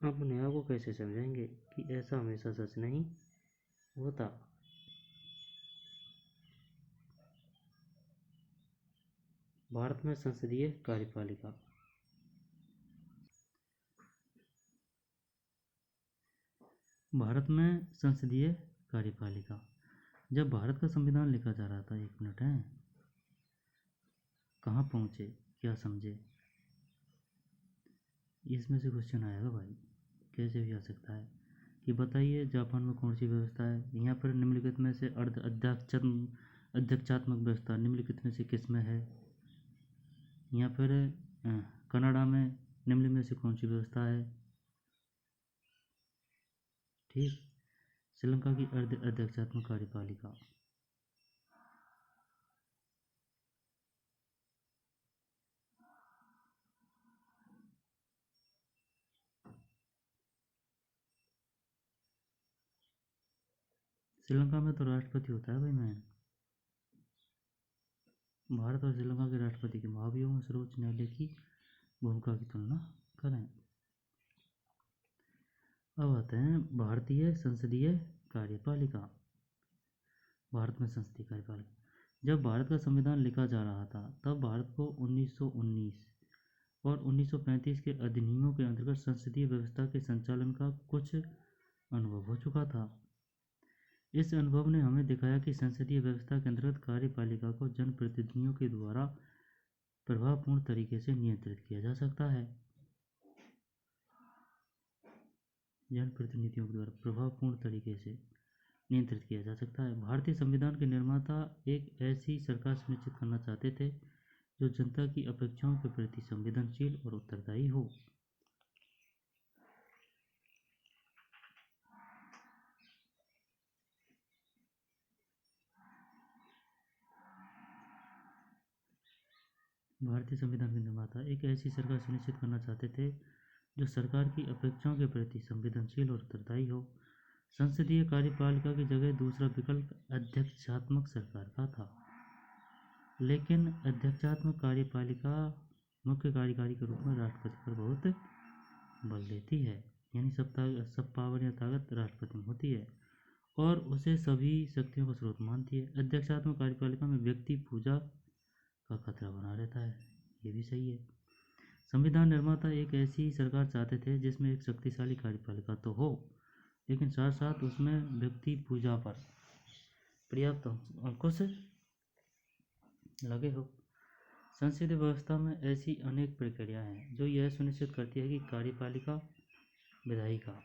आप अपने आप को कैसे समझेंगे कि ऐसा हमेशा सच नहीं होता। भारत में संसदीय कार्यपालिका। भारत में संसदीय कार्यपालिका। जब भारत का संविधान लिखा जा रहा था, 1 मिनट है, कहाँ पहुँचे? क्या समझे? इसमें से क्वेश्चन आएगा भाई, कैसे भी आ सकता है कि बताइए जापान में कौन सी व्यवस्था है? यहाँ पर निम्नलिखित में से अध्यक्षात्मक व्यवस्था निम्नलिखित में से किस में है? यहाँ पर कनाडा में निम्न में से कौन सी व्यवस्था है? ठीक। श्रीलंका की अध्यक्षात्मक कार्यपालिका। श्रीलंका में तो राष्ट्रपति होता है भाई। मैं भारत और श्रीलंका के राष्ट्रपति के महाभियोग में सर्वोच्च न्यायालय की भूमिका की तुलना करें। अब आते हैं भारतीय संसदीय कार्यपालिका। भारत में संसदीय कार्यपालिका। जब भारत का संविधान लिखा जा रहा था तब भारत को 1919 और 1935 के अधिनियमों के अंतर्गत संसदीय व्यवस्था के संचालन का कुछ अनुभव हो चुका था। इस अनुभव ने हमें दिखाया कि संसदीय व्यवस्था के अंतर्गत कार्यपालिका को जनप्रतिनिधियों के द्वारा प्रभावपूर्ण तरीके से नियंत्रित किया जा सकता है। जनप्रतिनिधियों के द्वारा प्रभावपूर्ण तरीके से नियंत्रित किया जा सकता है। भारतीय संविधान के निर्माता एक ऐसी सरकार सुनिश्चित करना चाहते थे जो जनता की अपेक्षाओं के प्रति संवेदनशील और उत्तरदायी हो। भारतीय संविधान के निर्माता एक ऐसी सरकार सुनिश्चित करना चाहते थे जो सरकार की अपेक्षाओं के प्रति संवेदनशील और उत्तरदायी हो। संसदीय कार्यपालिका की जगह दूसरा विकल्प अध्यक्षात्मक सरकार का था, लेकिन अध्यक्षात्मक कार्यपालिका मुख्य कार्यकारी के रूप में राष्ट्रपति पर बहुत बल देती है, यानी सब पावर या ताकत राष्ट्रपति में होती है और उसे सभी शक्तियों का स्रोत मानती है। अध्यक्षात्मक कार्यपालिका में व्यक्ति पूजा का खतरा बना रहता है, ये भी सही है। संविधान निर्माता एक ऐसी सरकार चाहते थे जिसमें एक शक्तिशाली कार्यपालिका तो हो, लेकिन साथ साथ उसमें व्यक्ति पूजा पर पर्याप्त अंकुश लगे हो। संसदीय व्यवस्था में ऐसी अनेक प्रक्रियाएं हैं जो यह सुनिश्चित करती है कि कार्यपालिका विधायिका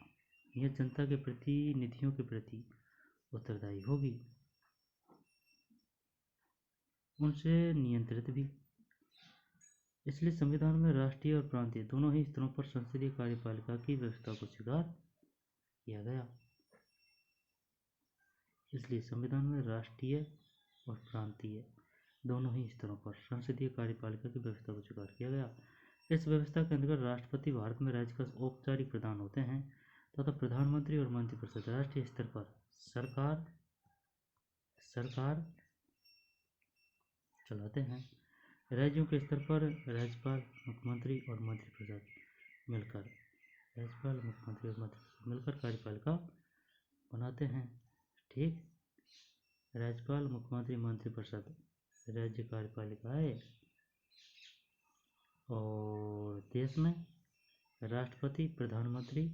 यह जनता के प्रतिनिधियों के प्रति उत्तरदायी होगी, उनसे नियंत्रित भी। इसलिए संविधान में राष्ट्रीय और प्रांतीय दोनों ही स्तरों पर संसदीय कार्यपालिका की व्यवस्था को स्वीकार किया गया। इसलिए संविधान में राष्ट्रीय और प्रांतीय दोनों ही स्तरों पर संसदीय कार्यपालिका की व्यवस्था को स्वीकार किया गया। इस व्यवस्था के अंतर्गत राष्ट्रपति भारत में राज्य का औपचारिक प्रधान होते हैं तथा प्रधानमंत्री और मंत्रिपरिषद राष्ट्रीय स्तर पर सरकार चलाते हैं। राज्यों के स्तर पर राज्यपाल, मुख्यमंत्री और मंत्रिपरिषद मिलकर कार्यपालिका बनाते हैं। ठीक, राज्यपाल, मुख्यमंत्री, मंत्रिपरिषद राज्य कार्यपालिका है और देश में राष्ट्रपति, प्रधानमंत्री,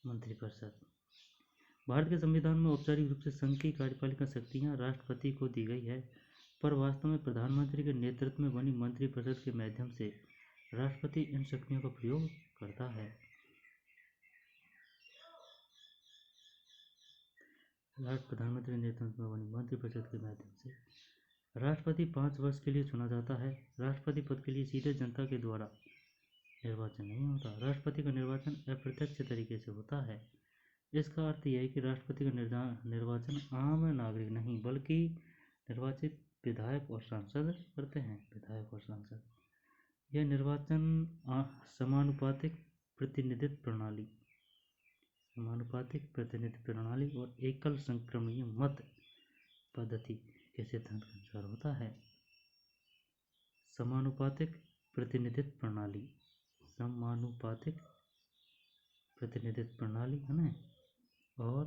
मंत्रिपरिषद। भारत के संविधान में औपचारिक रूप से संघ की कार्यपालिका शक्तियां राष्ट्रपति को दी गई है, पर वास्तव में प्रधानमंत्री के नेतृत्व में बनी मंत्रिपरिषद के माध्यम से राष्ट्रपति इन शक्तियों का प्रयोग करता है। प्रधानमंत्री के नेतृत्व में बनी मंत्रिपरिषद के माध्यम से राष्ट्रपति 5 वर्ष के लिए चुना जाता है। राष्ट्रपति पद के लिए सीधे जनता के द्वारा निर्वाचन नहीं होता। राष्ट्रपति का निर्वाचन अप्रत्यक्ष तरीके से होता है। इसका अर्थ यह है कि राष्ट्रपति का निर्वाचन आम नागरिक नहीं बल्कि निर्वाचित विधायक और सांसद करते हैं। विधायक और सांसद, यह निर्वाचन समानुपातिक प्रतिनिधित्व प्रणाली और एकल संक्रमणीय मत पद्धति के सिद्धांत के अनुसार होता है। समानुपातिक प्रतिनिधित्व प्रणाली है ना, और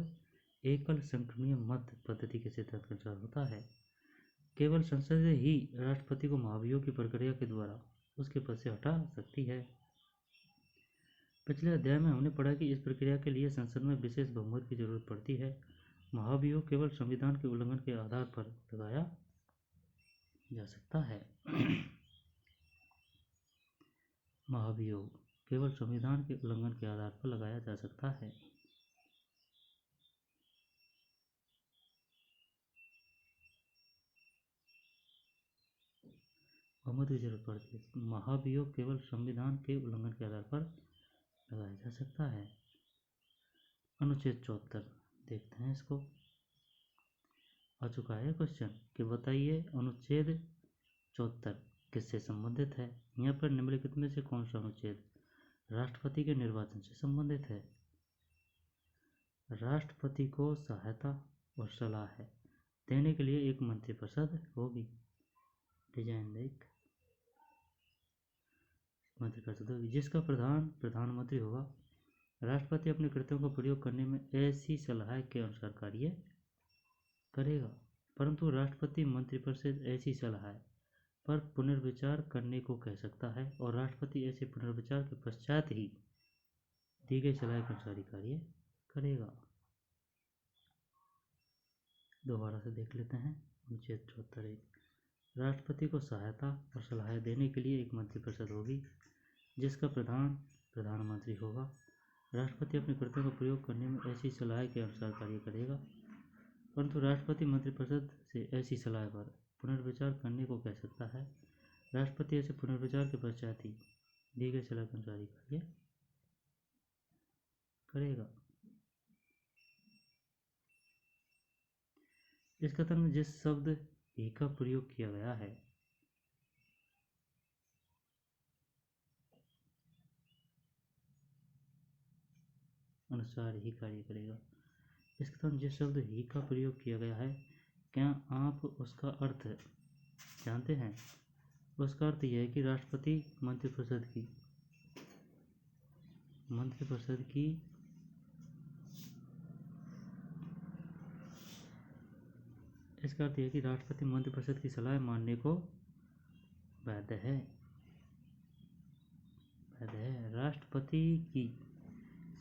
एकल संक्रमणीय मत पद्धति के सिद्धांत के अनुसार होता है। केवल संसद ही राष्ट्रपति को महाभियोग की प्रक्रिया के द्वारा उसके पद से हटा सकती है। पिछले अध्याय में हमने पढ़ा कि इस प्रक्रिया के लिए संसद में विशेष बहुमत की जरूरत पड़ती है। महाभियोग केवल संविधान के उल्लंघन के आधार पर लगाया जा सकता है। महाभियोग केवल संविधान के उल्लंघन के आधार पर लगाया जा सकता है। बहुमत की जरूरत पड़ती है। महाभियोग केवल संविधान के उल्लंघन के आधार पर लगाया जा सकता है। अनुच्छेद 74 देखते हैं, इसको आ चुका है क्वेश्चन कि बताइए अनुच्छेद 74 किससे संबंधित है। यहाँ पर निम्नलिखित में से कौन सा अनुच्छेद राष्ट्रपति के निर्वाचन से संबंधित है। राष्ट्रपति को सहायता और सलाह देने के लिए एक मंत्रिपरिषद होगी। डिजाइन देख, मंत्रिपरिषद होगी जिसका प्रधानमंत्री होगा। राष्ट्रपति अपने कृत्यों का प्रयोग करने में ऐसी सलाह के अनुसार कार्य करेगा, परंतु राष्ट्रपति मंत्रिपरिषद ऐसी सलाह पर पुनर्विचार करने को कह सकता है और राष्ट्रपति ऐसे पुनर्विचार के पश्चात ही दी गई सलाह के अनुसार कार्य करेगा। दोबारा से देख लेते हैं। अनुच्छेद 74 राष्ट्रपति को सहायता और सलाह देने के लिए एक मंत्रिपरिषद होगी जिसका प्रधान प्रधानमंत्री होगा। राष्ट्रपति अपने कर्तव्यों का प्रयोग करने में ऐसी सलाह के अनुसार कार्य करेगा, परंतु राष्ट्रपति मंत्रिपरिषद से ऐसी सलाह पर पुनर्विचार करने को कह सकता है। राष्ट्रपति ऐसे पुनर्विचार के पश्चात ही दी गई सलाह के अनुसार कार्य करेगा। इस कथन में जिस शब्द ही का प्रयोग किया गया है अनुसार ही कार्य करेगा। इस कथन में जिस शब्द ही का प्रयोग किया गया है, क्या आप उसका अर्थ जानते हैं? उसका अर्थ यह है कि राष्ट्रपति मंत्रिपरिषद की इसका अर्थ यह है कि राष्ट्रपति मंत्रिपरिषद की सलाह मानने को बाध्य है। राष्ट्रपति की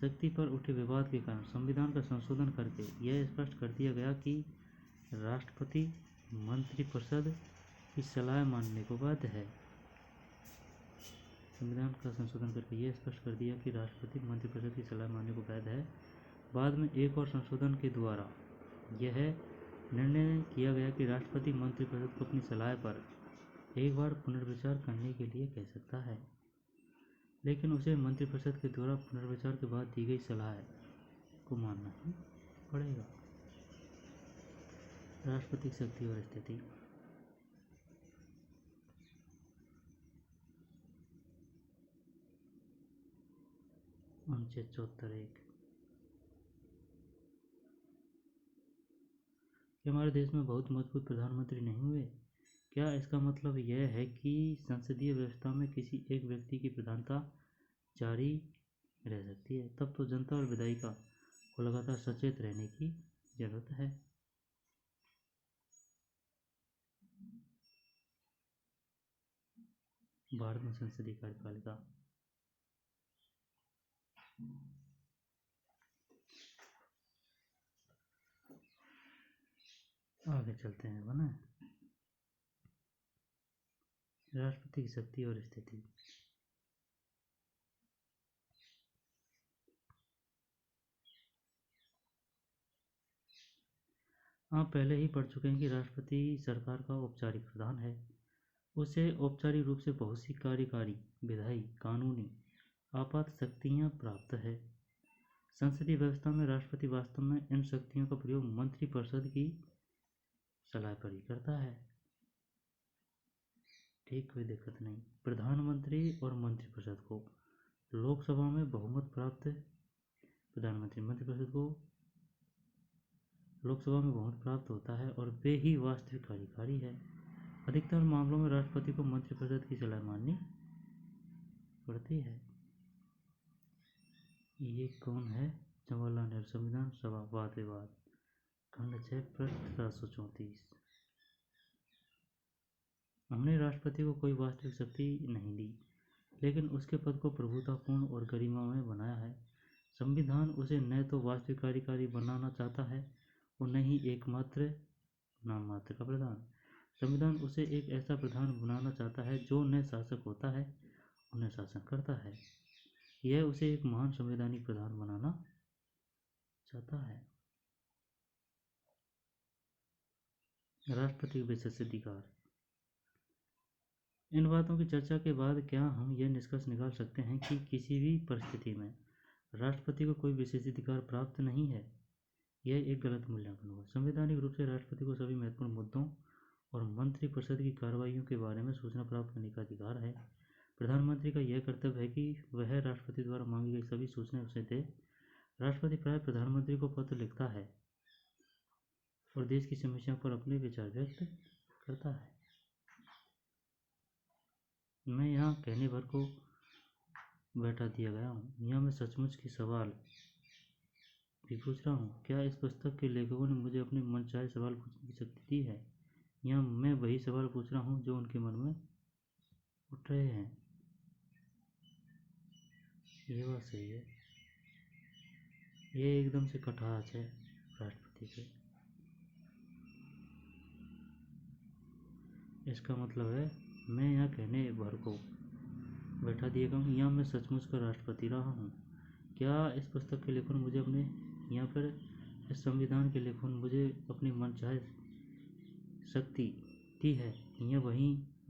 शक्ति पर उठे विवाद के कारण संविधान का संशोधन करके यह स्पष्ट कर दिया गया कि राष्ट्रपति मंत्रिपरिषद की सलाह मानने को बाध्य है। संविधान का संशोधन करके यह स्पष्ट कर दिया कि राष्ट्रपति मंत्रिपरिषद की सलाह मानने को बाध्य है। बाद में एक और संशोधन के द्वारा यह निर्णय किया गया कि राष्ट्रपति मंत्रिपरिषद को अपनी सलाह पर एक बार पुनर्विचार करने के लिए कह सकता है, लेकिन उसे मंत्रिपरिषद के द्वारा पुनर्विचार के बाद दी गई सलाह को मानना ही पड़ेगा। राष्ट्रपति की शक्ति और स्थिति। अनुच्छेद 74(1) कि हमारे देश में बहुत मजबूत प्रधानमंत्री नहीं हुए। क्या इसका मतलब यह है कि संसदीय व्यवस्था में किसी एक व्यक्ति की प्रधानता जारी रह सकती है? तब तो जनता और विधायिका को लगातार सचेत रहने की जरूरत है। भारत में संसदीय कार्यपालिका। आगे चलते हैं बना राष्ट्रपति की शक्ति और स्थिति। आप पहले ही पढ़ चुके हैं कि राष्ट्रपति सरकार का औपचारिक प्रधान है। उसे औपचारिक रूप से बहुत सी कार्यकारी, विधायी, कानूनी, आपात शक्तियां प्राप्त है। संसदीय व्यवस्था में राष्ट्रपति वास्तव में इन शक्तियों का प्रयोग मंत्रिपरिषद की सलाह पर ही करता है। ठीक, कोई दिक्कत नहीं। प्रधानमंत्री और मंत्रिपरिषद को लोकसभा में बहुमत प्राप्त प्रधानमंत्री मंत्रिपरिषद को लोकसभा में बहुमत प्राप्त होता है और वे ही वास्तविक कार्यकारी है। अधिकतर मामलों में राष्ट्रपति को मंत्रिपरिषद की सलाह माननी पड़ती है। ये कौन है? जवाहरलाल नेहरू। संविधान सभा वाद विवाद खंड 6 पृष्ठ 734। हमने राष्ट्रपति को कोई वास्तविक शक्ति नहीं दी, लेकिन उसके पद को प्रभुतापूर्ण और गरिमामय बनाया है। संविधान उसे न तो वास्तविक कार्यकारी बनाना चाहता है और न ही एकमात्र नाम मात्र का प्रधान। संविधान उसे एक ऐसा प्रधान बनाना चाहता है जो न शासक होता है और न शासन करता है। यह उसे एक महान संवैधानिक प्रधान बनाना चाहता है। राष्ट्रपति के विशेषाधिकार। इन बातों की चर्चा के बाद क्या हम यह निष्कर्ष निकाल सकते हैं कि किसी भी परिस्थिति में राष्ट्रपति को कोई विशेषाधिकार प्राप्त नहीं है? यह एक गलत मूल्यांकन होगा। संवैधानिक रूप से राष्ट्रपति को सभी महत्वपूर्ण मुद्दों और मंत्रिपरिषद की कार्रवाइयों के बारे में सूचना प्राप्त करने का अधिकार है। प्रधानमंत्री का यह कर्तव्य है कि वह राष्ट्रपति द्वारा मांगी गई सभी सूचनाएं उसे दे। राष्ट्रपति प्राय प्रधानमंत्री को पत्र लिखता है और देश की समस्याओं पर अपने विचार व्यक्त करता है। मैं यहाँ कहने भर को बैठा दिया गया हूँ। यहाँ मैं सचमुच की सवाल भी पूछ रहा हूँ। क्या इस पुस्तक के लेखकों ने मुझे अपने मनचाहे सवाल पूछने की शक्ति दी है? यहाँ मैं वही सवाल पूछ रहा हूँ जो उनके मन में उठ रहे हैं। ये बात सही है। ये एकदम से कटाक्ष है राष्ट्रपति पे। इसका मतलब है मैं यहाँ कहने भर को बैठा दिएगा हूँ, यहाँ मैं सचमुच का राष्ट्रपति रहा हूँ। क्या इस पुस्तक के लेखन मुझे अपने या फिर इस संविधान के लेखन मुझे अपनी मनचाहे शक्ति दी है,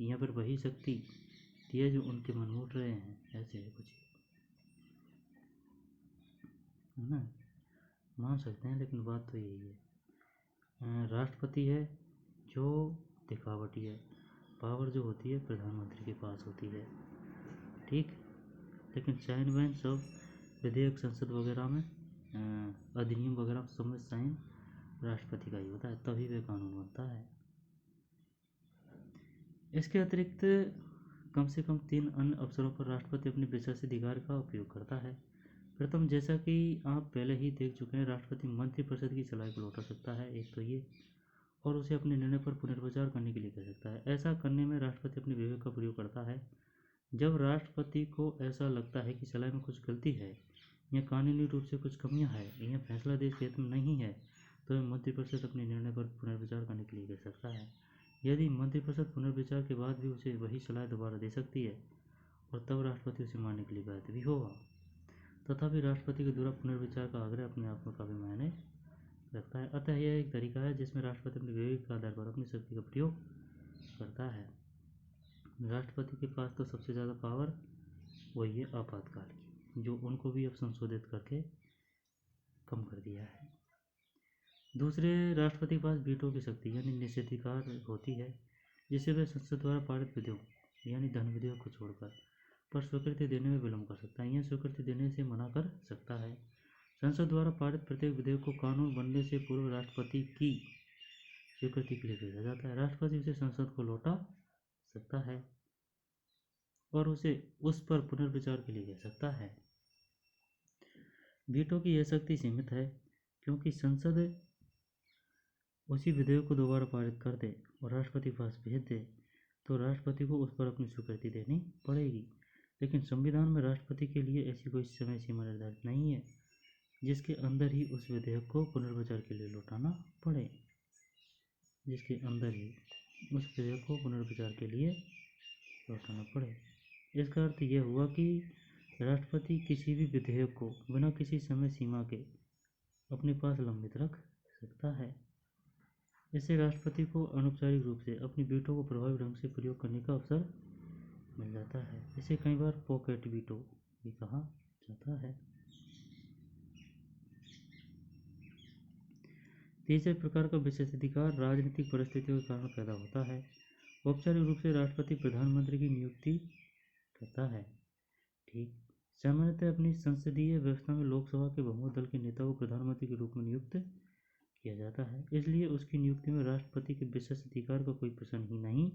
या फिर वही शक्ति दी है जो उनके मन में उठ रहे हैं। ऐसे है कुछ, है ना, मान सकते हैं, लेकिन बात तो यही है। राष्ट्रपति है जो दिखावटी है, पावर जो होती है प्रधानमंत्री के पास होती है, ठीक। लेकिन साइन वाइन सब विधेयक संसद वगैरह में अधिनियम वगैरह सब में साइन राष्ट्रपति का ही होता है, तभी वे कानून बनता है। इसके अतिरिक्त कम से कम 3 अन्य अवसरों पर राष्ट्रपति अपने विशेषाधिकार का उपयोग करता है। प्रथम, जैसा कि आप पहले ही देख चुके हैं, राष्ट्रपति मंत्रिपरिषद की सलाह को लौटा सकता है, एक तो ये, और उसे अपने निर्णय पर पुनर्विचार करने के लिए कह सकता है। ऐसा करने में राष्ट्रपति अपने विवेक का प्रयोग करता है। जब राष्ट्रपति को ऐसा लगता है कि सलाह में कुछ गलती है या कानूनी रूप से कुछ कमियां हैं या फैसला देश के हित में नहीं है, तो वह मंत्रिपरिषद अपने निर्णय पर पुनर्विचार करने के लिए कह सकता है। यदि मंत्रिपरिषद पुनर्विचार के बाद भी उसे वही सलाह दोबारा दे सकती है और तब राष्ट्रपति उसे मानने के लिए बाध्य भी होगा। तथापि राष्ट्रपति के द्वारा पुनर्विचार का आग्रह अपने आप में काफी मायने रखता है। अतः यह एक तरीका है जिसमें राष्ट्रपति अपने विवेक के आधार पर अपनी शक्ति का प्रयोग करता है। राष्ट्रपति के पास तो सबसे ज़्यादा पावर वही है आपातकाल की, जो उनको भी अब संशोधित करके कम कर दिया है। दूसरे, राष्ट्रपति के पास वीटो की शक्ति यानी निषेधाधिकार होती है, जिसे वह संसद द्वारा पारित विधेयक यानी धन विधेयक को छोड़कर पर स्वीकृति देने में विलम्ब कर सकता है या स्वीकृति देने से मना कर सकता है। संसद द्वारा पारित प्रत्येक विधेयक को कानून बनने से पूर्व राष्ट्रपति की स्वीकृति के लिए भेजा जाता है। राष्ट्रपति उसे संसद को लौटा सकता है और उसे उस पर पुनर्विचार के लिए कह सकता है। वीटो की यह शक्ति सीमित है, क्योंकि संसद उसी विधेयक को दोबारा पारित कर दे और राष्ट्रपति के पास भेज दे तो राष्ट्रपति को उस पर अपनी स्वीकृति देनी पड़ेगी। लेकिन संविधान में राष्ट्रपति के लिए ऐसी कोई समय सीमा निर्धारित नहीं है जिसके अंदर ही उस विधेयक को पुनर्विचार के लिए लौटाना पड़े, जिसके अंदर ही उस विधेयक को पुनर्विचार के लिए लौटाना पड़े। इसका अर्थ यह हुआ कि राष्ट्रपति किसी भी विधेयक को बिना किसी समय सीमा के अपने पास लंबित रख सकता है। इससे राष्ट्रपति को अनौपचारिक रूप से अपनी वीटो को प्रभावी ढंग से प्रयोग करने का अवसर मिल जाता है। इसे कई बार पॉकेट वीटो भी कहा जाता है। तीसरे प्रकार का विशेषाधिकार राजनीतिक परिस्थितियों के कारण पैदा होता है। औपचारिक रूप से राष्ट्रपति प्रधानमंत्री की नियुक्ति करता है, ठीक। सामान्यतः अपनी संसदीय व्यवस्था में लोकसभा के बहुमत दल के नेता को प्रधानमंत्री के रूप में नियुक्त किया जाता है, इसलिए उसकी नियुक्ति में राष्ट्रपति के विशेष अधिकार का कोई प्रश्न ही नहीं।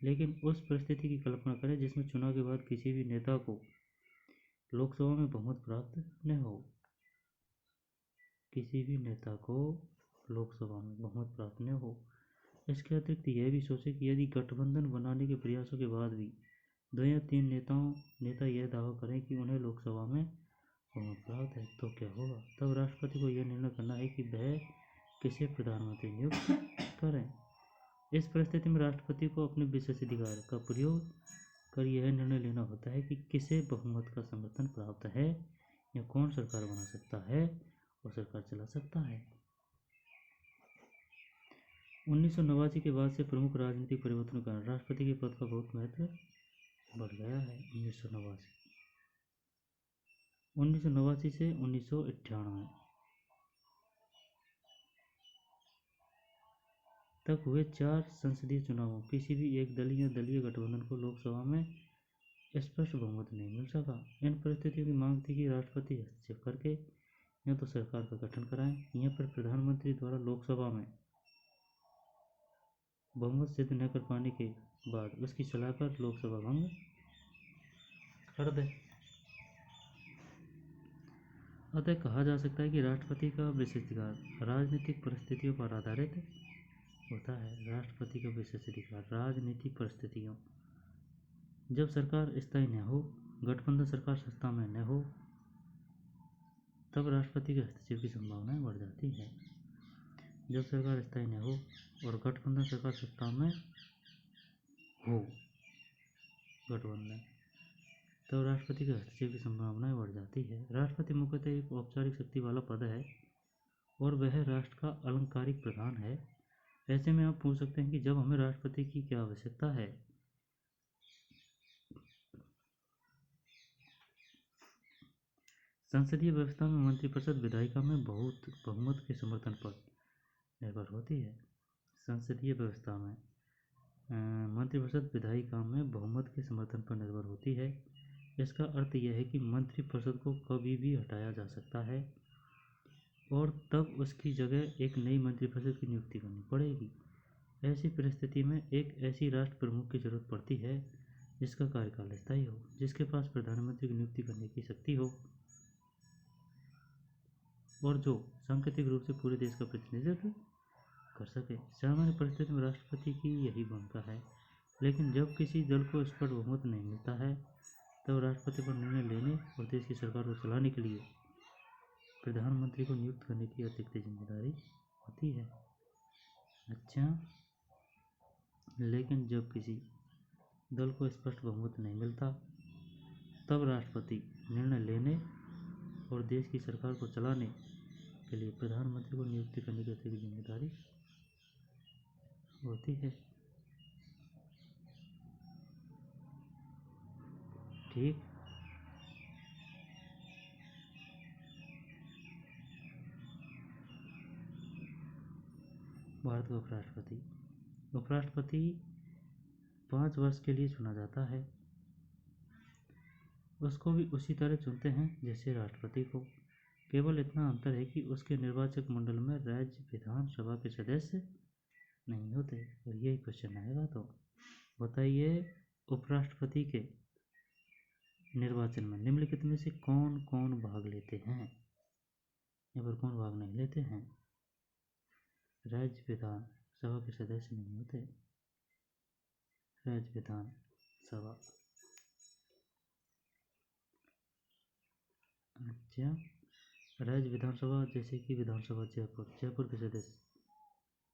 लेकिन उस परिस्थिति की कल्पना करें जिसमें चुनाव के बाद किसी भी नेता को लोकसभा में बहुमत प्राप्त न हो, किसी भी नेता को लोकसभा में बहुमत प्राप्त न हो। इसके अतिरिक्त यह भी सोचें कि यदि गठबंधन बनाने के प्रयासों के बाद भी 2 या 3 नेता यह दावा करें कि उन्हें लोकसभा में बहुमत प्राप्त है, तो क्या होगा? तब राष्ट्रपति को यह निर्णय करना है कि वह किसे प्रधानमंत्री नियुक्त करें। इस परिस्थिति में राष्ट्रपति को अपने विशेषाधिकार का प्रयोग कर यह निर्णय लेना होता है कि किसे बहुमत का समर्थन प्राप्त है या कौन सरकार बना सकता है और सरकार चला सकता है। 1989 के बाद से प्रमुख राजनीतिक परिवर्तनों के कारण राष्ट्रपति के पद का बहुत महत्व बढ़ गया है। 1989 से 1998 तक हुए 4 संसदीय चुनावों किसी भी एक दलीय या दलीय गठबंधन को लोकसभा में स्पष्ट बहुमत नहीं मिल सका। इन परिस्थितियों की मांग थी कि राष्ट्रपति हस्तक्षेप करके या तो सरकार का गठन कराएं या फिर प्रधानमंत्री द्वारा लोकसभा में बहुमत सिद्ध न कर पाने के बाद उसकी सलाह पर लोकसभा भंग कर दे। अतः कहा जा सकता है कि राष्ट्रपति का विशेषाधिकार राजनीतिक परिस्थितियों पर आधारित होता है। राष्ट्रपति का विशेष अधिकार। राजनीतिक परिस्थितियों, जब सरकार स्थायी न हो, गठबंधन सरकार सत्ता में न हो, तब राष्ट्रपति के हस्तक्षेप की संभावनाएं बढ़ जाती है। जब सरकार स्थायी न हो और गठबंधन सरकार सत्ता में हो, गठबंधन, तब राष्ट्रपति के हस्तक्षेप की संभावनाएं बढ़ जाती है। राष्ट्रपति मुख्यतः एक औपचारिक शक्ति वाला पद है और वह राष्ट्र का अलंकारिक प्रधान है। ऐसे में आप पूछ सकते हैं कि जब हमें राष्ट्रपति की क्या आवश्यकता है। संसदीय व्यवस्था में मंत्रिपरिषद विधायिका में बहुमत के समर्थन पर निर्भर होती है। संसदीय व्यवस्था में मंत्रिपरिषद विधायिका में बहुमत के समर्थन पर निर्भर होती है। इसका अर्थ यह है कि मंत्रिपरिषद को कभी भी हटाया जा सकता है और तब उसकी जगह एक नई मंत्रिपरिषद की नियुक्ति करनी पड़ेगी। ऐसी परिस्थिति में एक ऐसी राष्ट्र प्रमुख की जरूरत पड़ती है जिसका कार्यकाल स्थायी हो, जिसके पास प्रधानमंत्री की नियुक्ति करने की शक्ति हो और जो सांकेतिक रूप से पूरे देश का प्रतिनिधित्व कर सके। सामान्य परिस्थिति में राष्ट्रपति की यही भूमिका है, लेकिन जब किसी दल को स्पष्ट बहुमत नहीं मिलता है तब राष्ट्रपति पर निर्णय लेने और देश की सरकार को चलाने के लिए प्रधानमंत्री को नियुक्त करने की अतिरिक्त जिम्मेदारी होती है। अच्छा, लेकिन जब किसी दल को स्पष्ट बहुमत नहीं मिलता तब राष्ट्रपति निर्णय लेने और देश की सरकार को चलाने के लिए प्रधानमंत्री को नियुक्त करने की अतिरिक्त जिम्मेदारी होती है। ठीक। भारत का उपराष्ट्रपति। उपराष्ट्रपति 5 वर्ष के लिए चुना जाता है। उसको भी उसी तरह चुनते हैं जैसे राष्ट्रपति को, केवल इतना अंतर है कि उसके निर्वाचक मंडल में राज्य विधानसभा के सदस्य नहीं होते। और यही क्वेश्चन आएगा, तो बताइए उपराष्ट्रपति के निर्वाचन में निम्नलिखित में से कौन कौन भाग लेते हैं। यहाँ पर कौन भाग नहीं लेते हैं? राज्य विधानसभा के सदस्य नहीं होते। राज्य विधानसभा, अच्छा, राज्य विधानसभा जैसे कि विधानसभा जयपुर के सदस्य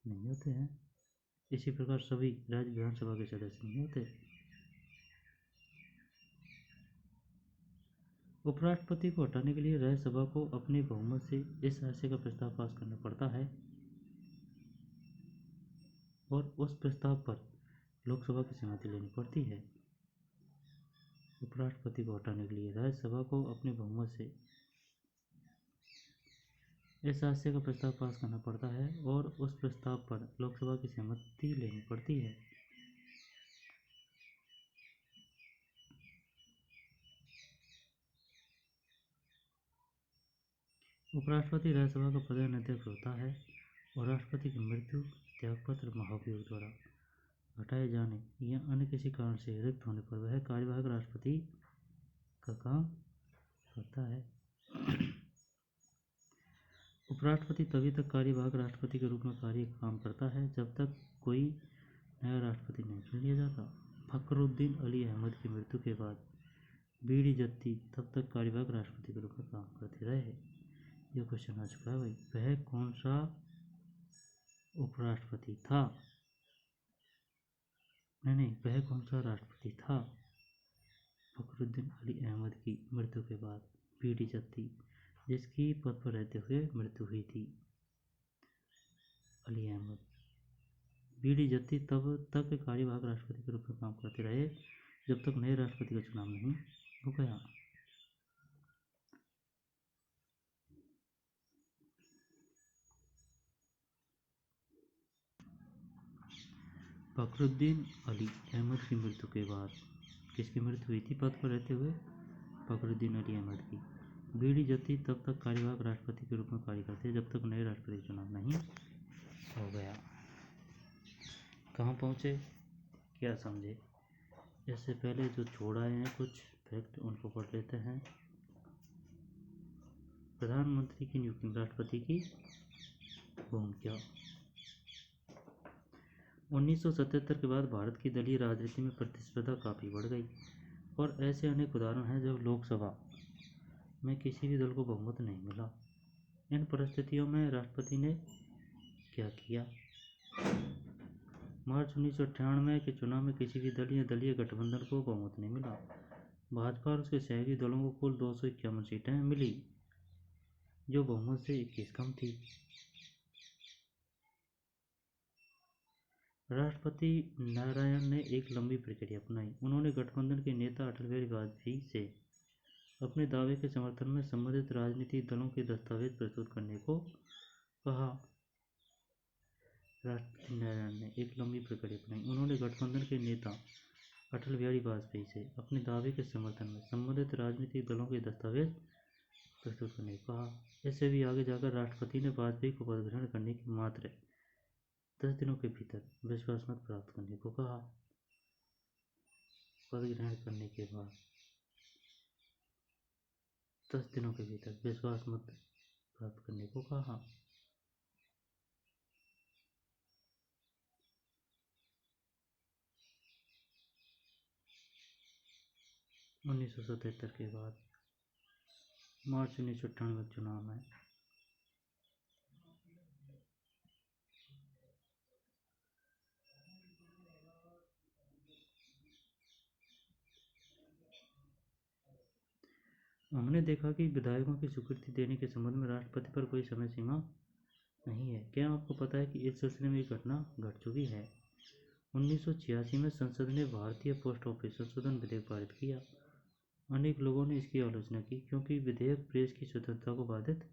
नहीं होते हैं। इसी प्रकार सभी राज्य विधानसभा के सदस्य नहीं होते। उपराष्ट्रपति को हटाने के लिए राज्यसभा को अपने बहुमत से इस आशय का प्रस्ताव पास करना पड़ता है और उस प्रस्ताव पर लोकसभा की सहमति लेनी पड़ती है। उपराष्ट्रपति को हटाने के लिए राज्यसभा को अपने बहुमत से इस आशय का प्रस्ताव पास करना पड़ता है और उस प्रस्ताव पर लोकसभा की सहमति लेनी पड़ती है। उपराष्ट्रपति राज्यसभा का प्रधान अध्यक्ष होता है और राष्ट्रपति की मृत्यु, त्यागपत्र, महाभियोग द्वारा हटाए जाने या अन्य किसी कारण से रिक्त होने पर वह कार्यवाहक राष्ट्रपति का काम करता है। उपराष्ट्रपति तभी तक कार्यवाहक राष्ट्रपति के रूप में काम करता है जब तक कोई नया राष्ट्रपति नहीं चुन लिया जाता। फखरुद्दीन अली अहमद की मृत्यु के बाद बीडी जत्ती तब तक कार्यवाहक राष्ट्रपति के रूप में काम करते रहे। ये क्वेश्चन आ चुका है भाई। वह कौन सा उपराष्ट्रपति था? नहीं, वह कौन सा राष्ट्रपति था फखरुद्दीन अली अहमद की मृत्यु के बाद? बीडी जत्ती, जिसकी पद पर रहते हुए मृत्यु हुई थी। अली अहमद, बीडी जत्ती तब तक कार्यवाहक राष्ट्रपति के रूप में काम करते रहे जब तक नए राष्ट्रपति का चुनाव नहीं हो गया। फखरुद्दीन अली अहमद की मृत्यु के बाद किसकी मृत्यु हुई थी पद पर रहते हुए? फखरुद्दीन अली अहमद की। बीडी जत्ती तब तक कार्यवाहक राष्ट्रपति के रूप में कार्य करते जब तक नए राष्ट्रपति का चुनाव नहीं हो गया। कहाँ पहुँचे, क्या समझे? इससे पहले जो छोड़ाए हैं कुछ फैक्ट उनको पढ़ लेते हैं। प्रधानमंत्री की नियुक्ति में राष्ट्रपति की भूमिका। 1977 के बाद भारत की दलीय राजनीति में प्रतिस्पर्धा काफ़ी बढ़ गई और ऐसे अनेक उदाहरण हैं जब लोकसभा में किसी भी दल को बहुमत नहीं मिला। इन परिस्थितियों में राष्ट्रपति ने क्या किया? मार्च 1998 के चुनाव में किसी भी दल या दलीय गठबंधन को बहुमत नहीं मिला। भाजपा और उसके सहयोगी दलों को कुल 251 सीटें मिली, जो बहुमत से 21 कम थी। राष्ट्रपति नारायण ने एक लंबी प्रक्रिया अपनाई। उन्होंने गठबंधन के नेता अटल बिहारी वाजपेयी से अपने दावे के समर्थन में संबंधित राजनीतिक दलों के दस्तावेज प्रस्तुत करने को कहा। राष्ट्रपति नारायण ने एक लंबी प्रक्रिया अपनाई। उन्होंने गठबंधन के नेता अटल बिहारी वाजपेयी से अपने दावे के समर्थन में संबंधित राजनीतिक दलों के दस्तावेज प्रस्तुत करने को कहा। इससे भी आगे जाकर राष्ट्रपति ने वाजपेयी को पद ग्रहण करने के मात्र 10 दिनों के भीतर विश्वास मत प्राप्त करने को कहा। पद ग्रहण करने के बाद 10 दिनों के भीतर विश्वास मत प्राप्त करने को कहा। उन्नीस सौ 77 के बाद मार्च 1998 चुनाव में हमने देखा कि विधायकों की स्वीकृति देने के संबंध में राष्ट्रपति पर कोई समय सीमा नहीं है। क्या आपको पता है कि इस सिलसिले में एक घटना घट चुकी है? 1986 में संसद ने भारतीय पोस्ट ऑफिस संशोधन विधेयक पारित किया। अनेक लोगों ने इसकी आलोचना की क्योंकि विधेयक प्रेस की स्वतंत्रता को बाधित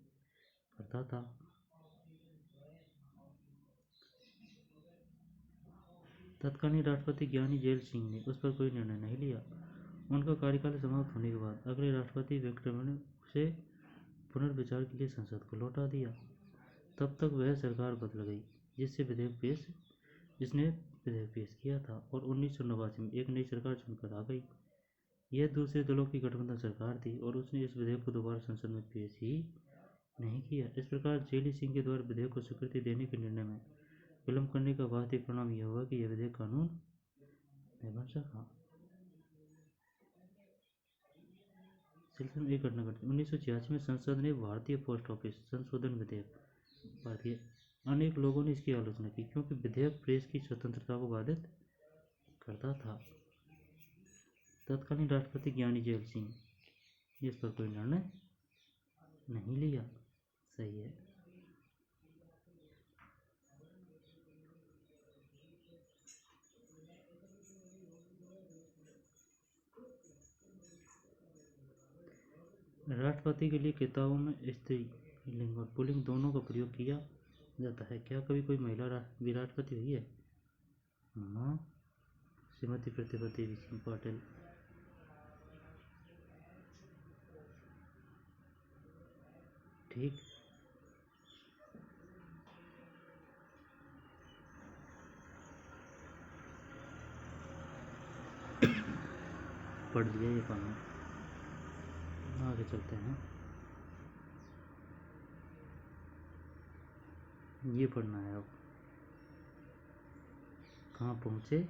करता था। तत्कालीन राष्ट्रपति ज्ञानी जैल सिंह ने उस पर कोई निर्णय नहीं लिया। उनका कार्यकाल समाप्त होने के बाद अगले राष्ट्रपति वेंकटरमण ने उसे पुनर्विचार के लिए संसद को लौटा दिया। तब तक वह सरकार बदल गई जिसने विधेयक पेश किया था और 1989 में एक नई सरकार चुनकर आ गई। यह दूसरे दलों की गठबंधन सरकार थी और उसने इस विधेयक को दोबारा संसद में पेश ही नहीं किया। इस प्रकार जेली सिंह के द्वारा विधेयक को स्वीकृति देने के निर्णय में विलंब करने का वास्तविक परिणाम यह हुआ कि यह विधेयक कानून नहीं बन सका। सिलसिले में एक घटना घटी। 1986 में संसद ने भारतीय पोस्ट ऑफिस संशोधन विधेयक पारित किया। अनेक लोगों ने इसकी आलोचना की क्योंकि विधेयक प्रेस की स्वतंत्रता को बाधित करता था। तत्कालीन राष्ट्रपति ज्ञानी जैल सिंह ने इस पर कोई निर्णय नहीं लिया। सही है। राष्ट्रपति के लिए किताबों में स्त्रीलिंग और पुल्लिंग दोनों का प्रयोग किया जाता है। क्या कभी कोई महिला भी राष्ट्रपति हुई है? हाँ, श्रीमती प्रतिभा देवी सिंह पाटिल। ठीक। पढ़ लिया ये कानून। आगे चलते हैं। ये पढ़ना है अब। कहाँ पहुँचे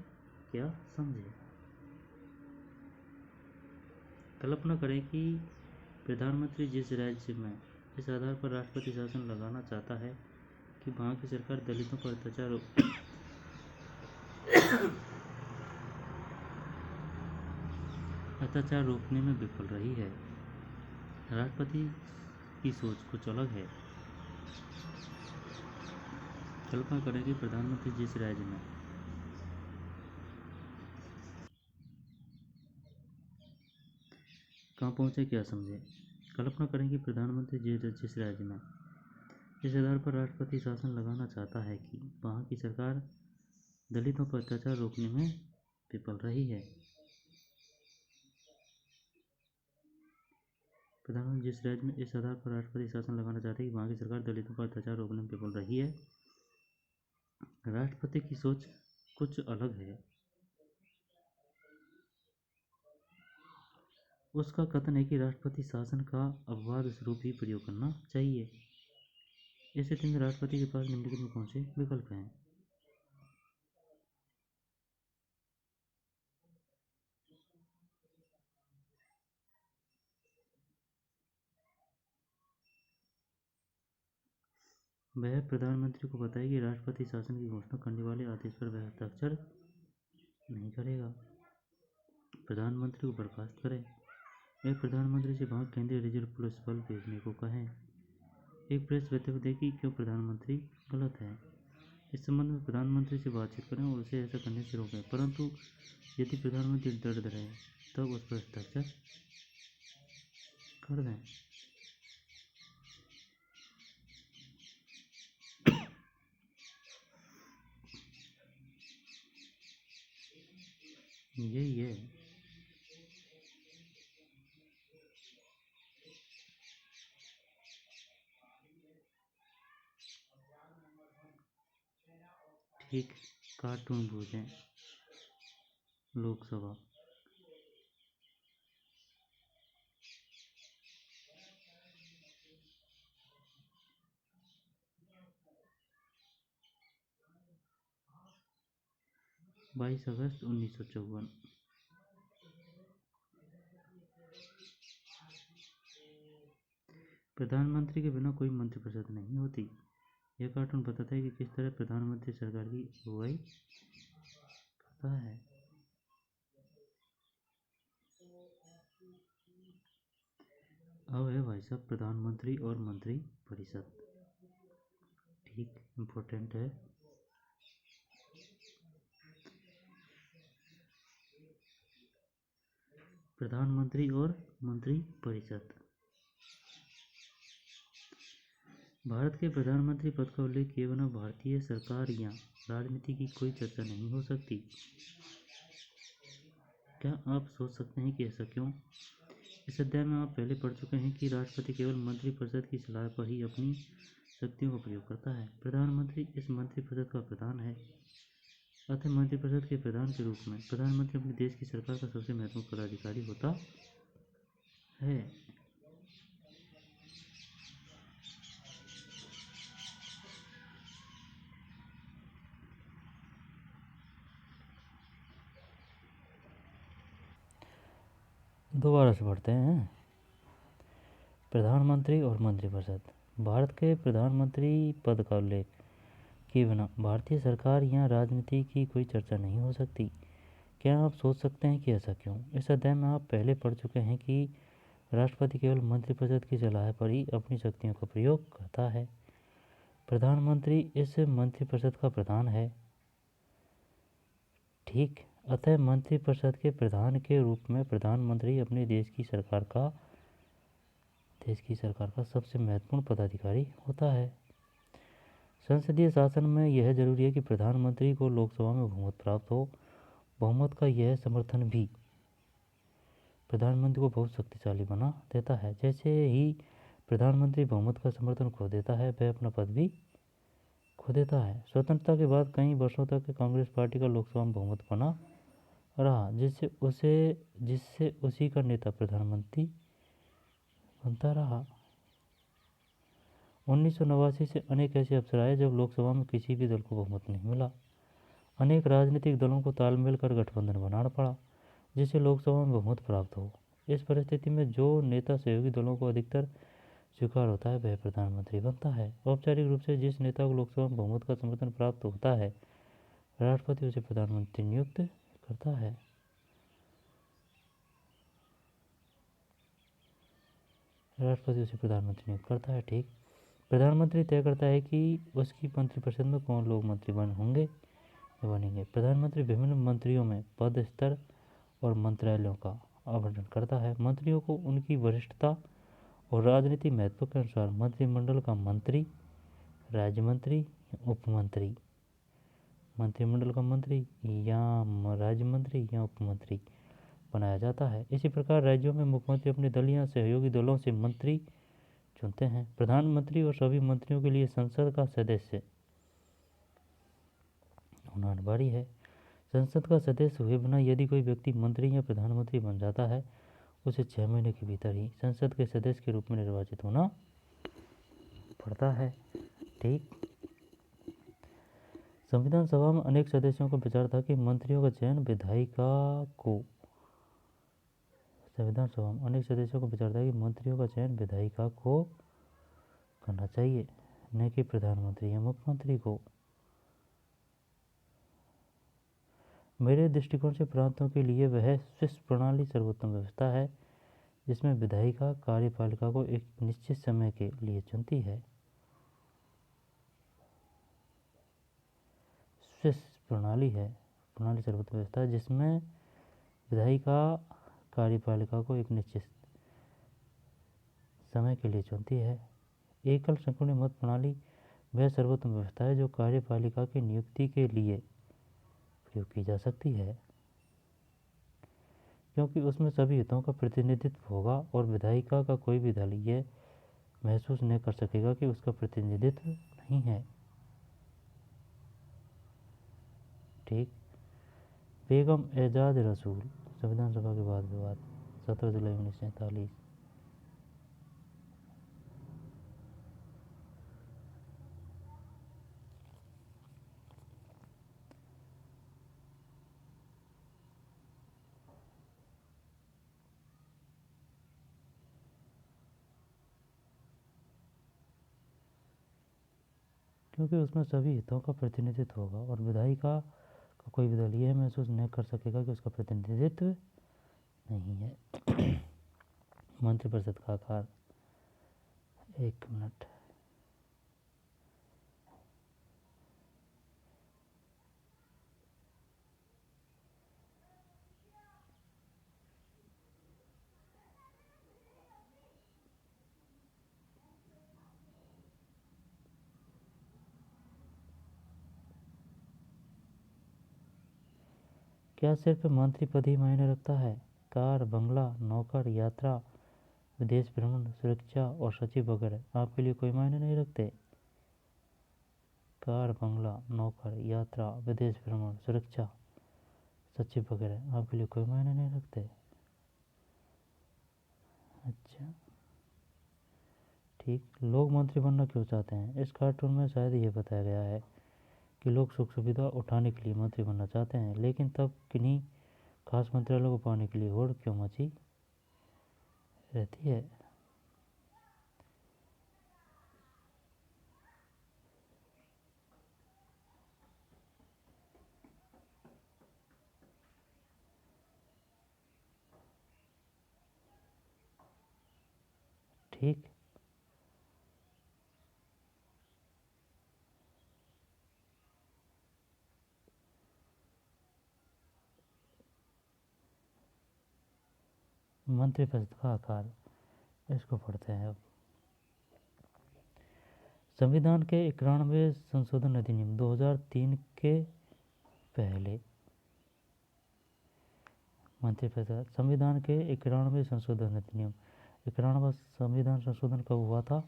क्या समझे। कल्पना करें कि प्रधानमंत्री जिस राज्य में इस आधार पर राष्ट्रपति शासन लगाना चाहता है कि वहाँ की सरकार दलितों पर अत्याचार रोकने में विफल रही है। राष्ट्रपति की सोच कुछ अलग है। कल्पना करें कि प्रधानमंत्री जिस राज्य में कहाँ पहुँचे क्या समझे। कल्पना करें कि प्रधानमंत्री जिस राज्य में इस आधार पर राष्ट्रपति शासन लगाना चाहता है कि वहाँ की सरकार दलितों पर अत्याचार रोकने में विफल रही है। प्रधानमंत्री जिस राज्य में इस आधार पर राष्ट्रपति शासन लगाना चाहते हैं कि वहाँ की सरकार दलितों पर अत्याचार रोकने में विफल रही है। राष्ट्रपति की सोच कुछ अलग है। उसका कथन है कि राष्ट्रपति शासन का अपवाद स्वरूप ही प्रयोग करना चाहिए। इस स्थिति में राष्ट्रपति के पास निम्नलिखित में कौन से विकल्प हैं? वह प्रधानमंत्री को बताए कि राष्ट्रपति शासन की घोषणा करने वाले आदेश पर वह हस्ताक्षर नहीं करेगा। प्रधानमंत्री को बर्खास्त करें। वह प्रधानमंत्री से वहां केंद्रीय रिजर्व पुलिस बल भेजने को कहें। एक प्रेस वक्तव्य दें कि क्यों प्रधानमंत्री गलत है। इस संबंध में प्रधानमंत्री से बातचीत करें और उसे ऐसा करने से रोकें, परंतु यदि प्रधानमंत्री डर रहे तब उस पर हस्ताक्षर कर दें। यही है। ठीक कार्टून भूजें लोकसभा। बाईस अगस्त 1954। प्रधानमंत्री के बिना कोई मंत्रिपरिषद नहीं होती। यह कार्टून बताता है कि किस तरह प्रधानमंत्री सरकार की अगुवाई करता है। अब है भाई साहब प्रधानमंत्री और मंत्री परिषद। ठीक इम्पोर्टेंट है। प्रधानमंत्री और मंत्री परिषद। भारत के प्रधानमंत्री पद का उल्लेख किए बिना भारतीय सरकार या राजनीति की कोई चर्चा नहीं हो सकती। क्या आप सोच सकते हैं कि ऐसा क्यों? इस अध्याय में आप पहले पढ़ चुके हैं कि राष्ट्रपति केवल मंत्रिपरिषद की सलाह पर ही अपनी शक्तियों का प्रयोग करता है। प्रधानमंत्री इस मंत्रिपरिषद का प्रधान है। अतः मंत्रिपरिषद के प्रधान के रूप में प्रधानमंत्री अपने देश की सरकार का सबसे महत्वपूर्ण पदाधिकारी होता है। दोबारा से पढ़ते हैं। प्रधानमंत्री और मंत्रिपरिषद। भारत के प्रधानमंत्री पद का उल्लेख किए बिना भारतीय सरकार या राजनीति की कोई चर्चा नहीं हो सकती। क्या आप सोच सकते हैं कि ऐसा क्यों? इस अध्याय में आप पहले पढ़ चुके हैं कि राष्ट्रपति केवल मंत्रिपरिषद की सलाह पर ही अपनी शक्तियों का प्रयोग करता है। प्रधानमंत्री इस मंत्रिपरिषद का प्रधान है। ठीक, अतः मंत्रिपरिषद के प्रधान के रूप में प्रधानमंत्री अपने देश की सरकार का सबसे महत्वपूर्ण पदाधिकारी होता है। संसदीय शासन में यह जरूरी है कि प्रधानमंत्री को लोकसभा में बहुमत प्राप्त हो। बहुमत का यह समर्थन भी प्रधानमंत्री को बहुत शक्तिशाली बना देता है। जैसे ही प्रधानमंत्री बहुमत का समर्थन खो देता है, वह अपना पद भी खो देता है। स्वतंत्रता के बाद कई वर्षों तक कांग्रेस पार्टी का लोकसभा में बहुमत बना रहा, जिससे उसी का नेता प्रधानमंत्री बनता रहा। 1989 से अनेक ऐसे अवसर आए जब लोकसभा में किसी भी दल को बहुमत नहीं मिला। अनेक राजनीतिक दलों को तालमेल कर गठबंधन बनाना पड़ा, जिससे लोकसभा में बहुमत प्राप्त हो। इस परिस्थिति में जो नेता सहयोगी दलों को अधिकतर स्वीकार होता है, वह प्रधानमंत्री बनता है। औपचारिक रूप से जिस नेता को लोकसभा में बहुमत का समर्थन प्राप्त होता है, राष्ट्रपति उसे प्रधानमंत्री नियुक्त करता है। ठीक, प्रधानमंत्री तय करता है कि उसकी मंत्रिपरिषद में कौन लोग मंत्री बनेंगे। प्रधानमंत्री विभिन्न मंत्रियों में पद, स्तर और मंत्रालयों का आवंटन करता है। मंत्रियों को उनकी वरिष्ठता और राजनीतिक महत्व के अनुसार मंत्रिमंडल का मंत्री, राज्य मंत्री, उपमंत्री, मंत्रिमंडल का मंत्री या राज्य मंत्री या उपमंत्री बनाया जाता है। इसी प्रकार राज्यों में मुख्यमंत्री अपने दल या सहयोगी दलों से मंत्री चुनते हैं। प्रधानमंत्री और सभी मंत्रियों के लिए संसद का सदस्य होना अनिवार्य है। संसद का सदस्य हुए बिना यदि कोई व्यक्ति मंत्री या प्रधानमंत्री बन जाता है, उसे 6 महीने के भीतर ही संसद के सदस्य के रूप में निर्वाचित होना पड़ता है। ठीक, संविधान सभा में अनेक सदस्यों का विचार था कि मंत्रियों का चयन विधायिका को करना चाहिए। न कि प्रधानमंत्री या मुख्यमंत्री को। मेरे दृष्टिकोण से प्रांतों के लिए वह स्विस प्रणाली सर्वोत्तम व्यवस्था है जिसमें विधायिका कार्यपालिका को एक निश्चित समय के लिए चुनती है। स्विस प्रणाली सर्वोत्तम व्यवस्था है जिसमें विधायिका कार्यपालिका को एक निश्चित समय के लिए चुनती है। एकल संकीर्ण मत प्रणाली वह सर्वोत्तम व्यवस्था है जो कार्यपालिका की नियुक्ति के लिए प्रयोग की जा सकती है क्योंकि उसमें सभी हितों का प्रतिनिधित्व होगा और विधायिका का कोई भी दल यह महसूस नहीं कर सकेगा कि उसका प्रतिनिधित्व नहीं है। ठीक। बेगम एजाज रसूल संविधान सभा के बाद विवाद 17 जुलाई 1947। क्योंकि उसमें सभी हितों का प्रतिनिधित्व होगा और विधायिका का कोई भी दल यह महसूस नहीं कर सकेगा कि उसका प्रतिनिधित्व नहीं है। मंत्रिपरिषद का आकार। एक मिनट। क्या सिर्फ मंत्री पद ही मायने रखता है? कार, बंगला, नौकर, यात्रा, विदेश भ्रमण, सुरक्षा और सचिव वगैरह आपके लिए कोई मायने नहीं रखते? कार, बंगला, नौकर, यात्रा, विदेश भ्रमण, सुरक्षा, सचिव वगैरह आपके लिए कोई मायने नहीं रखते? अच्छा, ठीक। लोग मंत्री बनना क्यों चाहते हैं? इस कार्टून में शायद ये बताया गया है कि लोग सुख सुविधा उठाने के लिए मंत्री बनना चाहते हैं, लेकिन तब किन्हीं खास मंत्रालयों को पाने के लिए होड़ क्यों मची रहती है? ठीक। मंत्रिपरिषद का आकार, इसको पढ़ते हैं अब। संविधान के 91वें संशोधन अधिनियम 2003 के पहले मंत्रिपरिषद। संविधान के 91वें संशोधन अधिनियम 91वां संविधान संशोधन कब हुआ था?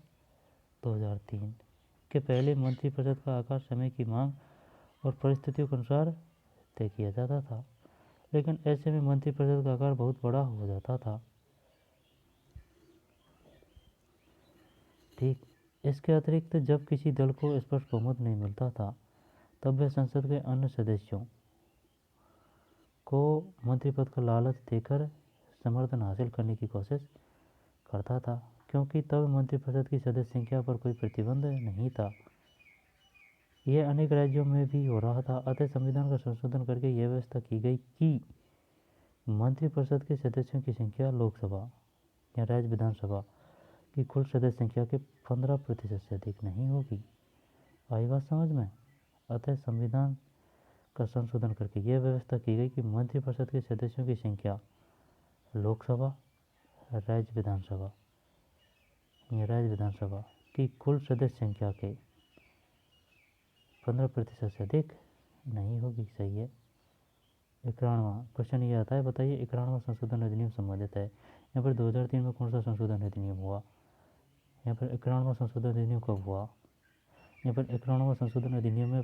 2003 के पहले मंत्रिपरिषद का आकार समय की मांग और परिस्थितियों के अनुसार तय किया जाता था, लेकिन ऐसे में मंत्रिपरिषद का आकार बहुत बड़ा हो जाता था। ठीक। इसके अतिरिक्त जब किसी दल को स्पष्ट बहुमत नहीं मिलता था तब वह संसद के अन्य सदस्यों को मंत्रिपद का लालच देकर समर्थन हासिल करने की कोशिश करता था, क्योंकि तब मंत्रिपरिषद की सदस्य संख्या पर कोई प्रतिबंध नहीं था। यह अनेक राज्यों में भी हो रहा था। अतः संविधान का संशोधन करके यह व्यवस्था की गई कि मंत्रिपरिषद के सदस्यों की संख्या लोकसभा या राज्य विधानसभा की कुल सदस्य संख्या के 15% से अधिक नहीं होगी। आई बात समझ में? अतः संविधान का संशोधन करके यह व्यवस्था की गई कि मंत्रिपरिषद के सदस्यों की संख्या लोकसभा, राज्य विधानसभा की कुल सदस्य संख्या के 15% से अधिक नहीं होगी। सही है। 91वां क्वेश्चन ये आता है, बताइए 91वां संशोधन अधिनियम संबंधित है। यहाँ पर 2003 में कौन सा संशोधन अधिनियम हुआ? यहाँ पर 91वां संशोधन अधिनियम कब हुआ? यहाँ पर 91वां संशोधन अधिनियम में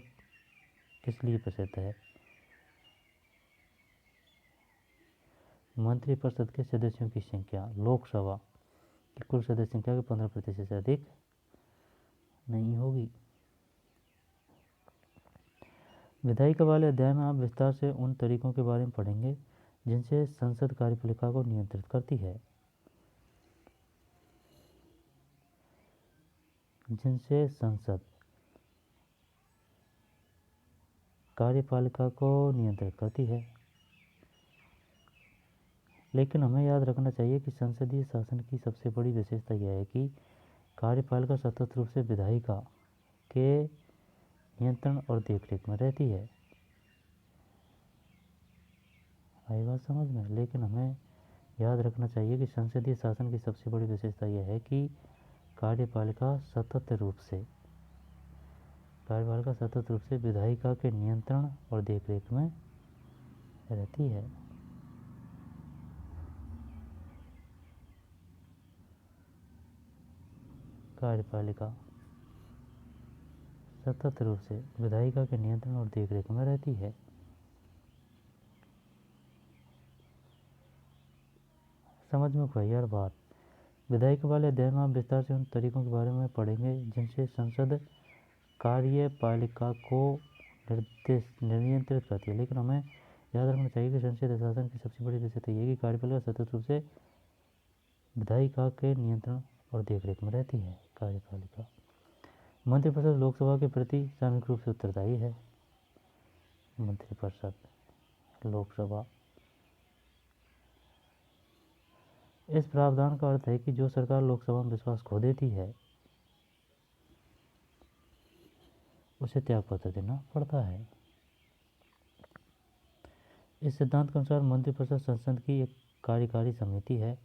किस लिए प्रसिद्ध है? मंत्रिपरिषद के सदस्यों की संख्या लोकसभा की कुल सदस्य संख्या के 15% से अधिक नहीं होगी। विधायिका वाले अध्याय में आप विस्तार से उन तरीकों के बारे में पढ़ेंगे जिनसे संसद कार्यपालिका को नियंत्रित करती है। जिनसे संसद कार्यपालिका को नियंत्रित करती है। लेकिन हमें याद रखना चाहिए कि संसदीय शासन की सबसे बड़ी विशेषता यह है कि कार्यपालिका सतत रूप से विधायिका के नियंत्रण और देखरेख में रहती है। आई बात समझ में? लेकिन हमें याद रखना चाहिए कि संसदीय शासन की सबसे बड़ी विशेषता यह है कि कार्यपालिका सतत रूप से विधायिका के नियंत्रण और देखरेख में रहती है। कार्यपालिका सतत रूप से विधायिका के नियंत्रण और देखरेख में रहती है। समझ में कोई यार बात? विधायिका वाले अध्याय में आप विस्तार से उन तरीकों के बारे में पढ़ेंगे जिनसे संसद कार्यपालिका को नियंत्रित करती है। लेकिन हमें याद रखना चाहिए कि संसदीय शासन की सबसे बड़ी विशेषता यह है कि कार्यपालिका सतत रूप से विधायिका के नियंत्रण और देखरेख में रहती है। कार्यपालिका मंत्रिपरिषद लोकसभा के प्रति सामूहिक रूप से उत्तरदायी है। मंत्रिपरिषद लोकसभा, इस प्रावधान का अर्थ है कि जो सरकार लोकसभा में विश्वास खो देती है उसे त्यागपत्र देना पड़ता है। इस सिद्धांत के अनुसार मंत्रिपरिषद संसद की एक कार्यकारी समिति है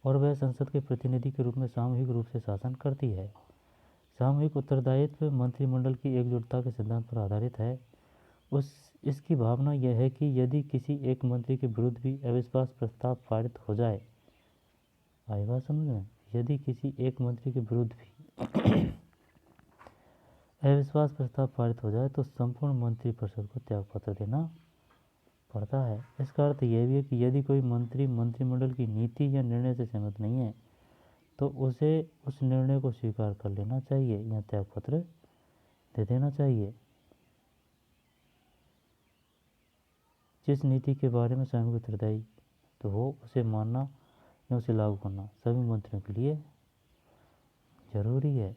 और वह संसद के प्रतिनिधि के रूप में सामूहिक रूप से शासन करती है। सामूहिक उत्तरदायित्व मंत्रिमंडल की एकजुटता के सिद्धांत पर आधारित है। इसकी भावना यह है कि यदि किसी एक मंत्री के विरुद्ध भी अविश्वास प्रस्ताव पारित हो जाए, आई बात समझ में? यदि किसी एक मंत्री के विरुद्ध भी अविश्वास प्रस्ताव पारित हो जाए तो संपूर्ण मंत्रिपरिषद को त्यागपत्र देना पड़ता है। इसका अर्थ यह भी है कि यदि कोई मंत्री मंत्रिमंडल की नीति या निर्णय से सहमत नहीं है तो उसे उस निर्णय को स्वीकार कर लेना चाहिए या त्यागपत्र दे देना चाहिए। जिस नीति के बारे में सामूहिक उत्तरदायी तो हो उसे मानना या उसे लागू करना सभी मंत्रियों के लिए जरूरी है।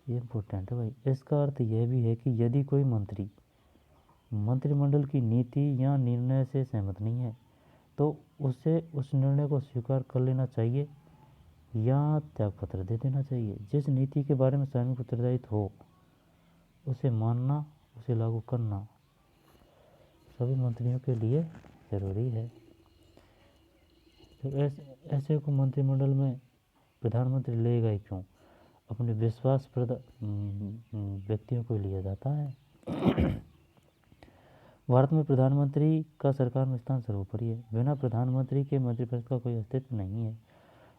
ये इम्पोर्टेंट है भाई। इसका अर्थ यह भी है कि यदि कोई मंत्री मंत्रिमंडल की नीति या निर्णय से सहमत नहीं है तो उसे उस निर्णय को स्वीकार कर लेना चाहिए या त्यागपत्र दे देना चाहिए। जिस नीति के बारे में सामूहिक उत्तरदायित्व हो उसे मानना, उसे लागू करना सभी मंत्रियों के लिए जरूरी है। तो ऐसे को मंत्रिमंडल में प्रधानमंत्री लेगा ही क्यों? अपने विश्वासप्रद व्यक्तियों को लिया जाता है। भारत में प्रधानमंत्री का सरकार में स्थान सर्वोपरि है। बिना प्रधानमंत्री के मंत्रिपरिषद का कोई अस्तित्व नहीं है।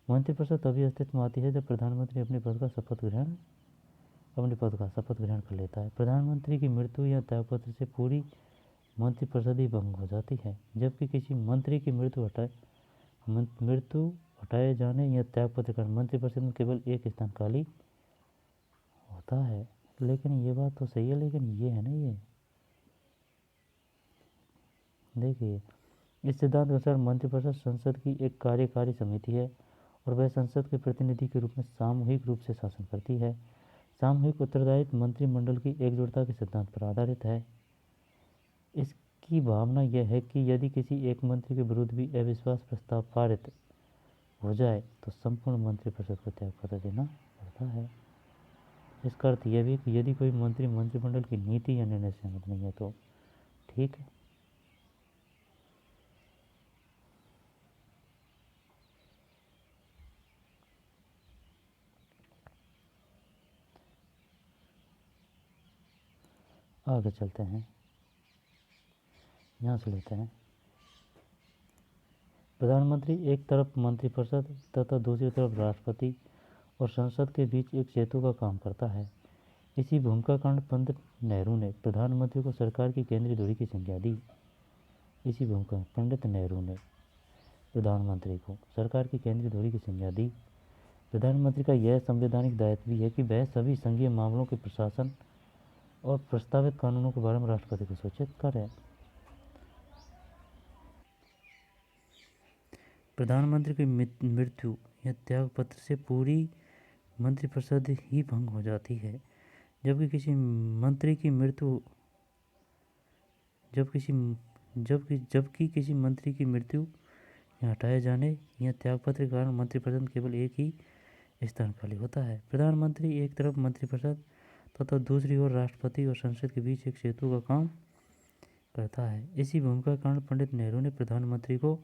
मंत्रिपरिषद तभी अस्तित्व में आती है जब प्रधानमंत्री अपने पद का शपथ ग्रहण कर लेता है। प्रधानमंत्री की मृत्यु या त्यागपत्र से पूरी मंत्रिपरिषद ही भंग हो जाती है। जबकि किसी मंत्री की मृत्यु हटाए जाने या त्यागपत्र कर मंत्रिपरिषद में केवल एक स्थान खाली होता है। लेकिन ये बात तो सही है, लेकिन ये है ना, ये देखिए, इस सिद्धांत के अनुसार मंत्रिपरिषद संसद की एक कार्यकारी समिति है और वह संसद के प्रतिनिधि के रूप में सामूहिक रूप से शासन करती है। सामूहिक उत्तरदायित्व मंत्रिमंडल की एकजुटता के सिद्धांत पर आधारित है। इसकी भावना यह है कि यदि किसी एक मंत्री के विरुद्ध भी अविश्वास प्रस्ताव पारित हो जाए तो संपूर्ण मंत्रिपरिषद को त्यागपत्र देना पड़ता है। इसका अर्थ यह भी कि यदि कोई मंत्री मंत्रिमंडल की नीति या निर्णय से सहमत नहीं है तो ठीक है। आगे चलते हैं, यहाँ से लेते हैं। प्रधानमंत्री एक तरफ मंत्रिपरिषद तथा दूसरी तरफ राष्ट्रपति और संसद के बीच एक सेतु का काम करता है। इसी भूमिका कारण पंडित नेहरू ने प्रधानमंत्री को सरकार की केंद्रीय धुरी की संज्ञा दी। इसी भूमिका में पंडित नेहरू ने प्रधानमंत्री को सरकार की केंद्रीय धुरी की संज्ञा दी। प्रधानमंत्री का यह संवैधानिक दायित्व भी है कि वह सभी संघीय मामलों के प्रशासन और प्रस्तावित कानूनों के बारे में राष्ट्रपति को सूचित करें। प्रधानमंत्री की मृत्यु या त्यागपत्र से पूरी मंत्रिपरिषद ही भंग हो जाती है। जबकि किसी मंत्री की मृत्यु जबकि किसी मंत्री की मृत्यु या हटाए जाने या त्यागपत्र के कारण मंत्रिपरिषद केवल एक ही स्थान खाली होता है। प्रधानमंत्री एक तरफ मंत्रिपरिषद तथा दूसरी ओर राष्ट्रपति और संसद के बीच एक सेतु का काम करता है। इसी भूमिका के कारण पंडित नेहरू ने प्रधानमंत्री को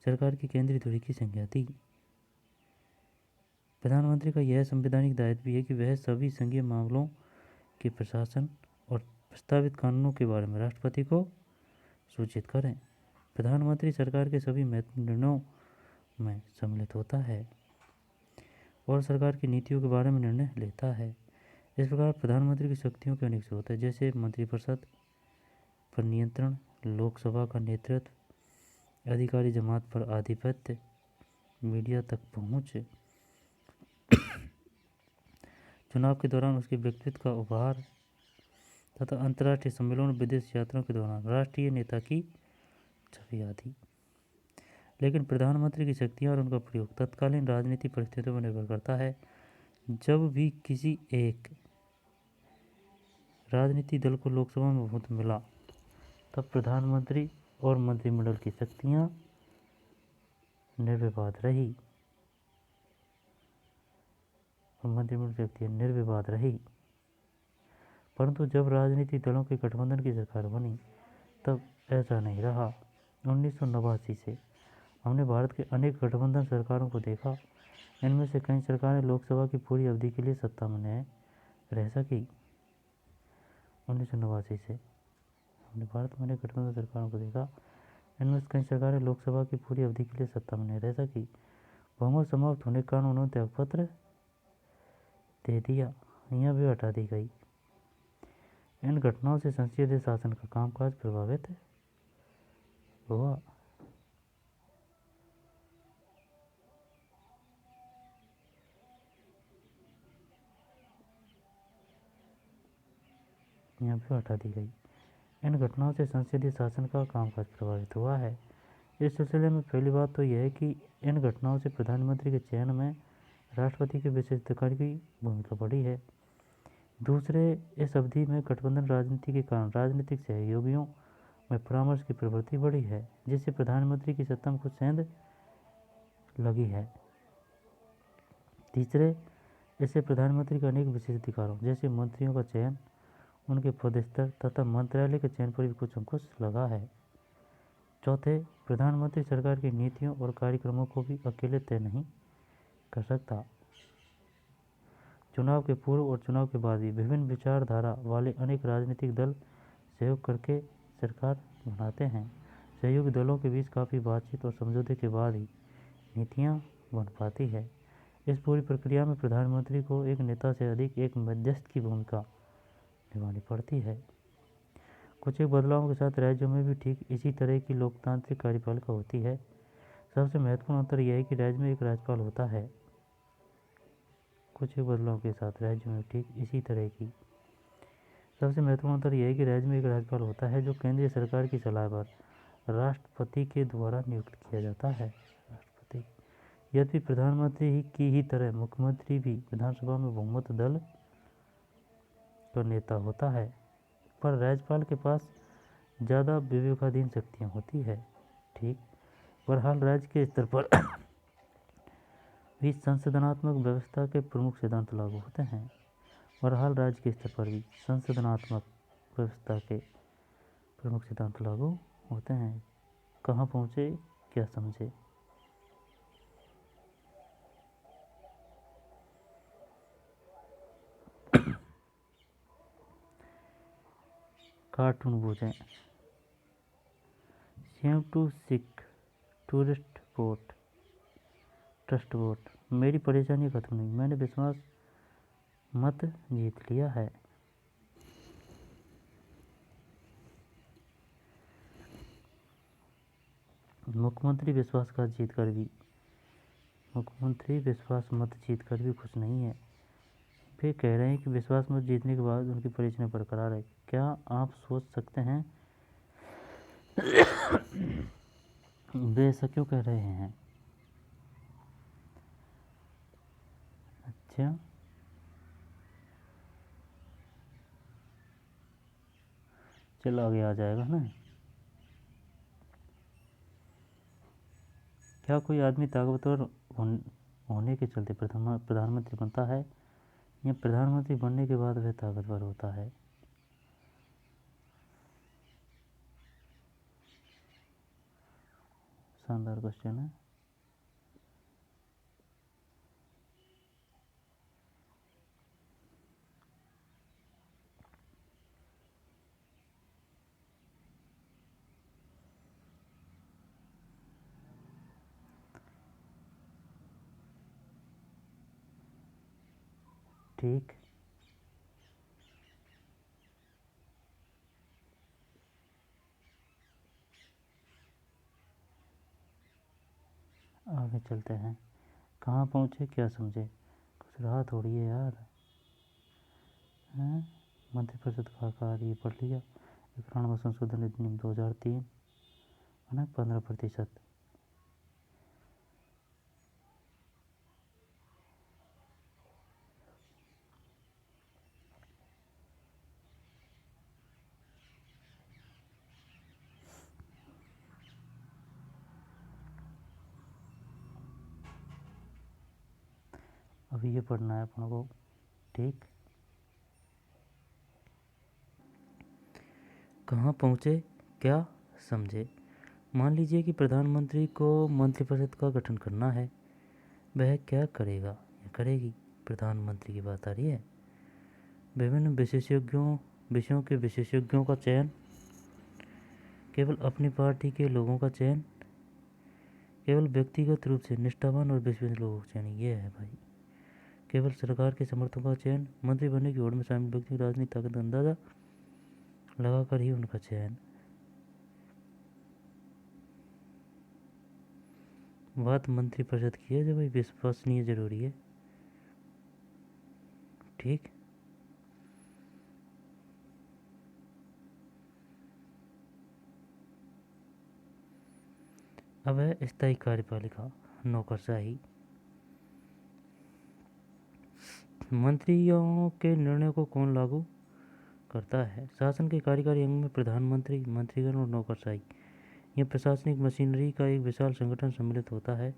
सरकार की केंद्रीय धुरी की संज्ञा दी। प्रधानमंत्री का यह संवैधानिक दायित्व भी है कि वह सभी संघीय मामलों के प्रशासन और प्रस्तावित कानूनों के बारे में राष्ट्रपति को सूचित करें। प्रधानमंत्री सरकार के सभी महत्वपूर्ण निर्णयों में सम्मिलित होता है और सरकार की नीतियों के बारे में निर्णय लेता है। इस प्रकार प्रधानमंत्री की शक्तियों के अनेक स्रोत हैं, जैसे मंत्रिपरिषद पर नियंत्रण, लोकसभा का नेतृत्व, अधिकारी जमात पर आधिपत्य, मीडिया तक पहुंच, चुनाव के दौरान उसके व्यक्तित्व का उभार तथा अंतर्राष्ट्रीय सम्मेलनों, विदेश यात्राओं के दौरान राष्ट्रीय नेता की छवि आदि। लेकिन प्रधानमंत्री की शक्तियाँ और उनका प्रयोग तत्कालीन राजनीतिक परिस्थितियों पर निर्भर करता है। जब भी किसी एक राजनीतिक दल को लोकसभा में बहुमत मिला, तब प्रधानमंत्री और मंत्रिमंडल की शक्तियाँ निर्विवाद रही। परंतु जब राजनीतिक दलों के गठबंधन की सरकार बनी, तब ऐसा नहीं रहा। 1989 से हमने भारत के अनेक गठबंधन सरकारों को देखा। इनमें से कई सरकारें लोकसभा की पूरी अवधि के लिए सत्ता में रह सकी। 1989 से हमने भारत में अनेक गठबंधन सरकारों को देखा। इनमें से कई सरकारें लोकसभा की पूरी अवधि के लिए सत्ता में नहीं रह सकी। बहुमत समाप्त होने के कारण उन्होंने त्यागपत्र दे दिया या भी हटा दी गई। इन घटनाओं से संसदीय शासन का कामकाज प्रभावित हुआ। यहाँ भी हटा दी गई। इन घटनाओं से संसदीय शासन का कामकाज प्रभावित हुआ है। इस सिलसिले में पहली बात तो यह है कि इन घटनाओं से प्रधानमंत्री के चयन में राष्ट्रपति के विशेष अधिकारी की भूमिका बढ़ी है। दूसरे, इस अवधि में गठबंधन राजनीति के कारण राजनीतिक सहयोगियों में परामर्श की प्रवृत्ति बढ़ी है, जिससे प्रधानमंत्री की सत्ता में कुछ सेंध लगी है। तीसरे, इससे प्रधानमंत्री के अनेक विशेष अधिकारों जैसे मंत्रियों का चयन, उनके पद स्तर तथा मंत्रालय के चयन पर भी कुछ अंकुश लगा है। चौथे, प्रधानमंत्री सरकार की नीतियों और कार्यक्रमों को भी अकेले तय नहीं कर सकता। चुनाव के पूर्व और चुनाव के बाद भी विभिन्न विचारधारा वाले अनेक राजनीतिक दल सहयोग करके सरकार बनाते हैं। सहयोगी दलों के बीच काफ़ी बातचीत और समझौते के बाद ही नीतियाँ बन पाती है। इस पूरी प्रक्रिया में प्रधानमंत्री को एक नेता से अधिक एक मध्यस्थ की भूमिका निभानी पड़ती है। कुछ एक बदलावों के साथ राज्यों में भी ठीक इसी तरह की लोकतांत्रिक कार्यपालिका होती है। सबसे महत्वपूर्ण अंतर यह है कि राज्य में एक राज्यपाल होता है। कुछ एक बदलाव के साथ राज्य में ठीक इसी तरह की सबसे महत्वपूर्ण अंतर यह है कि राज्य में एक राज्यपाल होता है जो केंद्रीय सरकार की सलाह पर राष्ट्रपति के द्वारा नियुक्त किया जाता है। यद्यपि प्रधानमंत्री की ही तरह मुख्यमंत्री भी विधानसभा में बहुमत दल का नेता होता है, पर राज्यपाल के पास ज़्यादा विवेकाधीन शक्तियाँ होती है। ठीक, बहरहाल राज्य के स्तर पर भी संसदनात्मक व्यवस्था के प्रमुख सिद्धांत लागू होते हैं। बहरहाल राज्य के स्तर पर भी संसदनात्मक व्यवस्था के प्रमुख सिद्धांत लागू होते हैं। कहाँ पहुँचे, क्या समझे। कार्टून बूझें। Same to sick tourist boat trust boat. मेरी परेशानी खत्म नहीं, मैंने विश्वास मत जीत लिया है। मुख्यमंत्री विश्वास मत जीत कर भी खुश नहीं है। वे कह रहे हैं कि विश्वास मत जीतने के बाद उनकी परेशानी बरकरार है। क्या आप सोच सकते हैं वे ऐसा क्यों कह रहे हैं? अच्छा, चल आगे आ जाएगा ना। क्या कोई आदमी ताकतवर होने के चलते प्रधानमंत्री बनता है या प्रधानमंत्री बनने के बाद वह ताकतवर होता है? शानदार क्वेश्चन है। ठीक, आगे चलते हैं। कहाँ पहुँचे क्या समझे? कुछ रहा थोड़ी है यार। हैं? मंत्रिपरिषद का आकार ये पढ़ लिया। 91 संशोधन अधिनियम 2003 है ना, 15%। अभी ये पढ़ना है अपन को। ठीक, कहाँ पहुँचे क्या समझे? मान लीजिए कि प्रधानमंत्री को मंत्रिपरिषद का गठन करना है। वह क्या करेगा या करेगी? प्रधानमंत्री की बात आ रही है। विभिन्न विषयों के विशेषज्ञों का चयन, केवल अपनी पार्टी के लोगों का चयन, केवल व्यक्तिगत रूप से निष्ठावान और विश्वसनीय लोगों का चयन। ये है भाई। केवल सरकार के समर्थकों का चयन, मंत्री बनने की होड़ में शामिल व्यक्ति की राजनीतिक ताकत का अंदाजा लगाकर ही उनका चयन। बात मंत्रिपरिषद की है जो भाई विश्वसनीय जरूरी है। ठीक, अब है स्थायी कार्यपालिका, नौकरशाही। मंत्रियों के निर्णय को कौन लागू करता है? शासन के कार्यकारी अंग में प्रधानमंत्री, मंत्रीगण और नौकरशाही, यह प्रशासनिक मशीनरी का एक विशाल संगठन सम्मिलित होता है।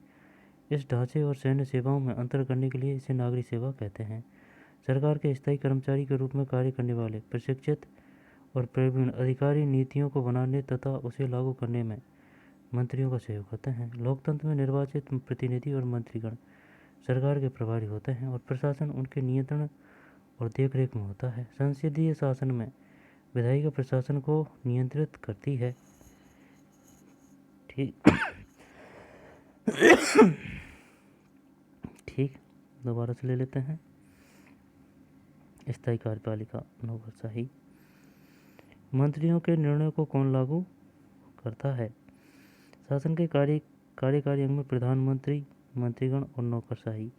इस ढांचे और सैन्य सेवाओं में अंतर करने के लिए इसे नागरिक सेवा कहते हैं। सरकार के स्थायी कर्मचारी के रूप में कार्य करने वाले प्रशिक्षित और प्रवीण अधिकारी नीतियों को बनाने तथा उसे लागू करने में मंत्रियों का सहयोग करते हैं। लोकतंत्र में निर्वाचित प्रतिनिधि और मंत्रीगण सरकार के प्रभारी होते हैं और प्रशासन उनके नियंत्रण और देखरेख में होता है। संसदीय शासन में विधायिका प्रशासन को नियंत्रित करती है। ठीक ठीक, दोबारा से ले लेते हैं। स्थायी कार्यपालिका, नौकरशाही। मंत्रियों के निर्णय को कौन लागू करता है? शासन के कार्यकारी अंग में प्रधानमंत्री, मंत्रीगण और नौकरशाही,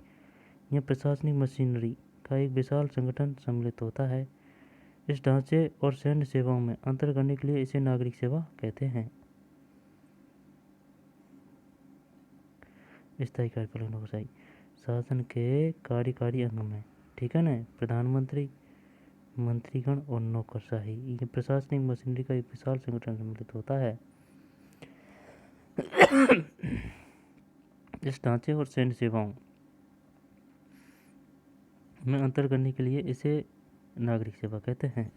यह प्रशासनिक मशीनरी का एक विशाल संगठन सम्मिलित होता है। इस ढांचे और सैन्य सेवाओं में अंतर करने के लिए इसे नागरिक सेवा कहते हैं। स्थायी कार्यपालिका, नौकरशाही। शासन के कार्यकारी अंग में, ठीक है ना, प्रधानमंत्री, मंत्रीगण और नौकरशाही, ये प्रशासनिक मशीनरी का एक विशाल संगठन सम्मिलित होता है। इस ढांचे और सैन्य सेवाओं में अंतर करने के लिए इसे नागरिक सेवा कहते हैं।